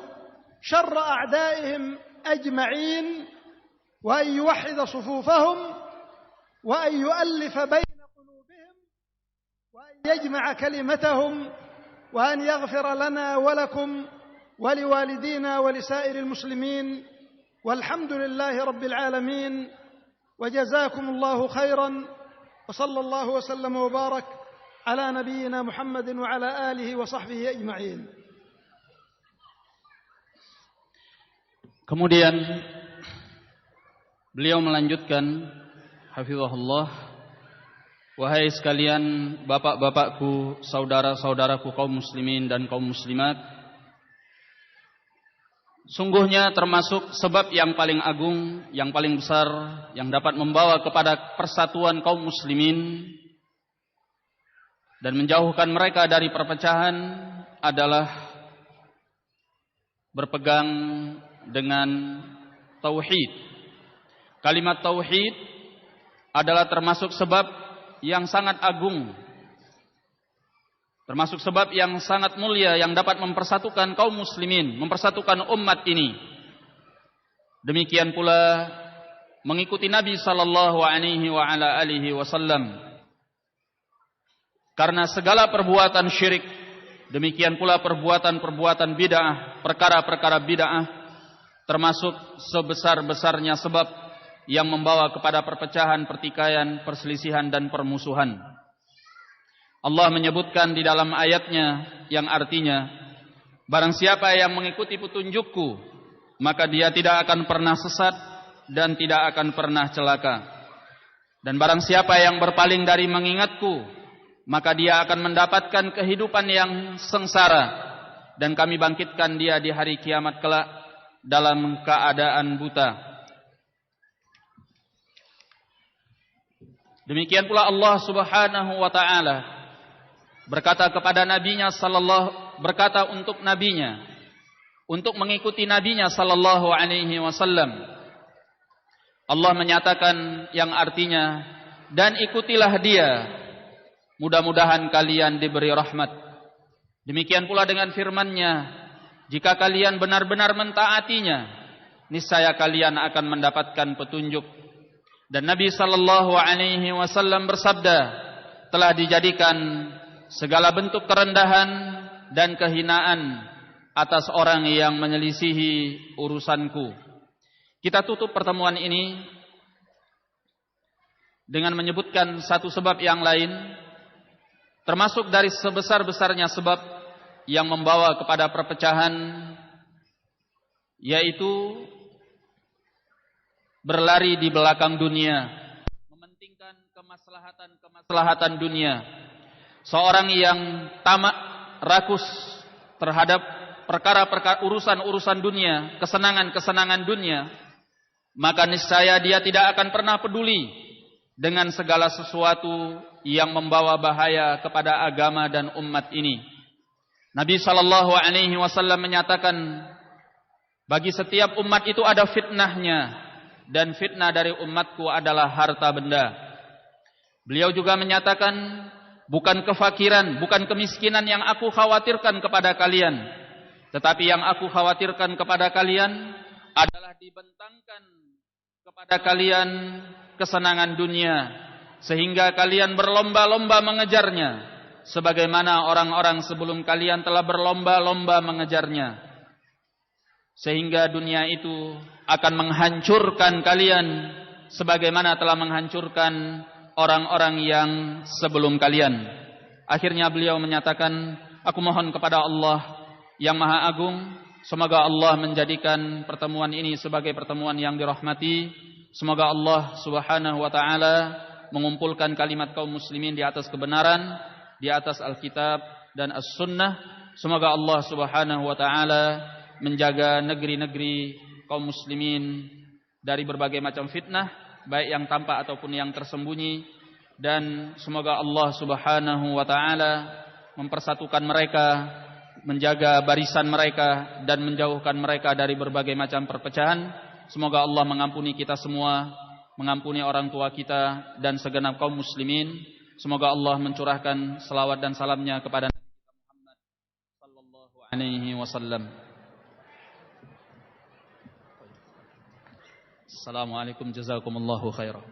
شر أعدائهم أجمعين، وأن يوحد صفوفهم، وأن يؤلف بين قلوبهم، وأن يجمع كلمتهم، وأن يغفر لنا ولكم ولوالدينا ولسائر المسلمين والحمد لله رب العالمين وجزاكم الله خيرا وصلى الله وسلم وبارك على نبينا محمد وعلى آله وصحبه أجمعين. Kemudian beliau melanjutkan, hafizahullah, wahai sekalian bapak-bapakku, saudara-saudaraku kaum muslimin dan kaum muslimat, sungguhnya termasuk sebab yang paling agung, yang paling besar, yang dapat membawa kepada persatuan kaum muslimin dan menjauhkan mereka dari perpecahan adalah berpegang dengan tauhid. Kalimat tauhid adalah termasuk sebab yang sangat agung, termasuk sebab yang sangat mulia yang dapat mempersatukan kaum muslimin, mempersatukan umat ini. Demikian pula mengikuti Nabi sallallahu alaihi wa ala alihi wasallam. Karena segala perbuatan syirik, demikian pula perbuatan-perbuatan bid'ah, perkara-perkara bid'ah, termasuk sebesar-besarnya sebab yang membawa kepada perpecahan, pertikaian, perselisihan dan permusuhan. Allah menyebutkan di dalam ayatnya yang artinya, barang siapa yang mengikuti petunjukku, maka dia tidak akan pernah sesat dan tidak akan pernah celaka. Dan barang siapa yang berpaling dari mengingatku, maka dia akan mendapatkan kehidupan yang sengsara, dan kami bangkitkan dia di hari kiamat kelak dalam keadaan buta. Demikian pula Allah Subhanahu wa taala berkata kepada nabinya berkata untuk nabinya, untuk mengikuti nabinya sallallahu alaihi wasallam. Allah menyatakan yang artinya, dan ikutilah dia, mudah-mudahan kalian diberi rahmat. Demikian pula dengan firman-Nya, jika kalian benar-benar mentaatinya, niscaya kalian akan mendapatkan petunjuk. Dan Nabi sallallahu alaihi wasallam bersabda, telah dijadikan segala bentuk kerendahan dan kehinaan atas orang yang menyelisihi urusanku. Kita tutup pertemuan ini dengan menyebutkan satu sebab yang lain, termasuk dari sebesar-besarnya sebab yang membawa kepada perpecahan, yaitu berlari di belakang dunia, mementingkan kemaslahatan dunia. Seorang yang tamak, rakus terhadap perkara-perkara urusan dunia, kesenangan dunia, maka niscaya dia tidak akan pernah peduli dengan segala sesuatu yang membawa bahaya kepada agama dan umat ini. Nabi sallallahu alaihi wasallam menyatakan, bagi setiap umat itu ada fitnahnya, dan fitnah dari umatku adalah harta benda. Beliau juga menyatakan, bukan kefakiran, bukan kemiskinan yang aku khawatirkan kepada kalian, tetapi yang aku khawatirkan kepada kalian adalah dibentangkan kepada kalian kesenangan dunia, sehingga kalian berlomba-lomba mengejarnya, sebagaimana orang-orang sebelum kalian telah berlomba-lomba mengejarnya. Sehingga dunia itu akan menghancurkan kalian, sebagaimana telah menghancurkan orang-orang yang sebelum kalian. Akhirnya beliau menyatakan, aku mohon kepada Allah yang Maha Agung, semoga Allah menjadikan pertemuan ini sebagai pertemuan yang dirahmati. Semoga Allah Subhanahu wa taala mengumpulkan kalimat kaum muslimin di atas kebenaran, di atas Alkitab dan As-Sunnah. Semoga Allah Subhanahu wa taala menjaga negeri-negeri kaum muslimin dari berbagai macam fitnah, baik yang tampak ataupun yang tersembunyi, dan semoga Allah Subhanahu wa taala mempersatukan mereka, menjaga barisan mereka dan menjauhkan mereka dari berbagai macam perpecahan. Semoga Allah mengampuni kita semua, mengampuni orang tua kita dan segenap kaum muslimin. Semoga Allah mencurahkan selawat dan salamnya kepada Nabi kita Muhammad sallallahu alaihi wasallam. Assalamualaikum jazakumullahu khairan.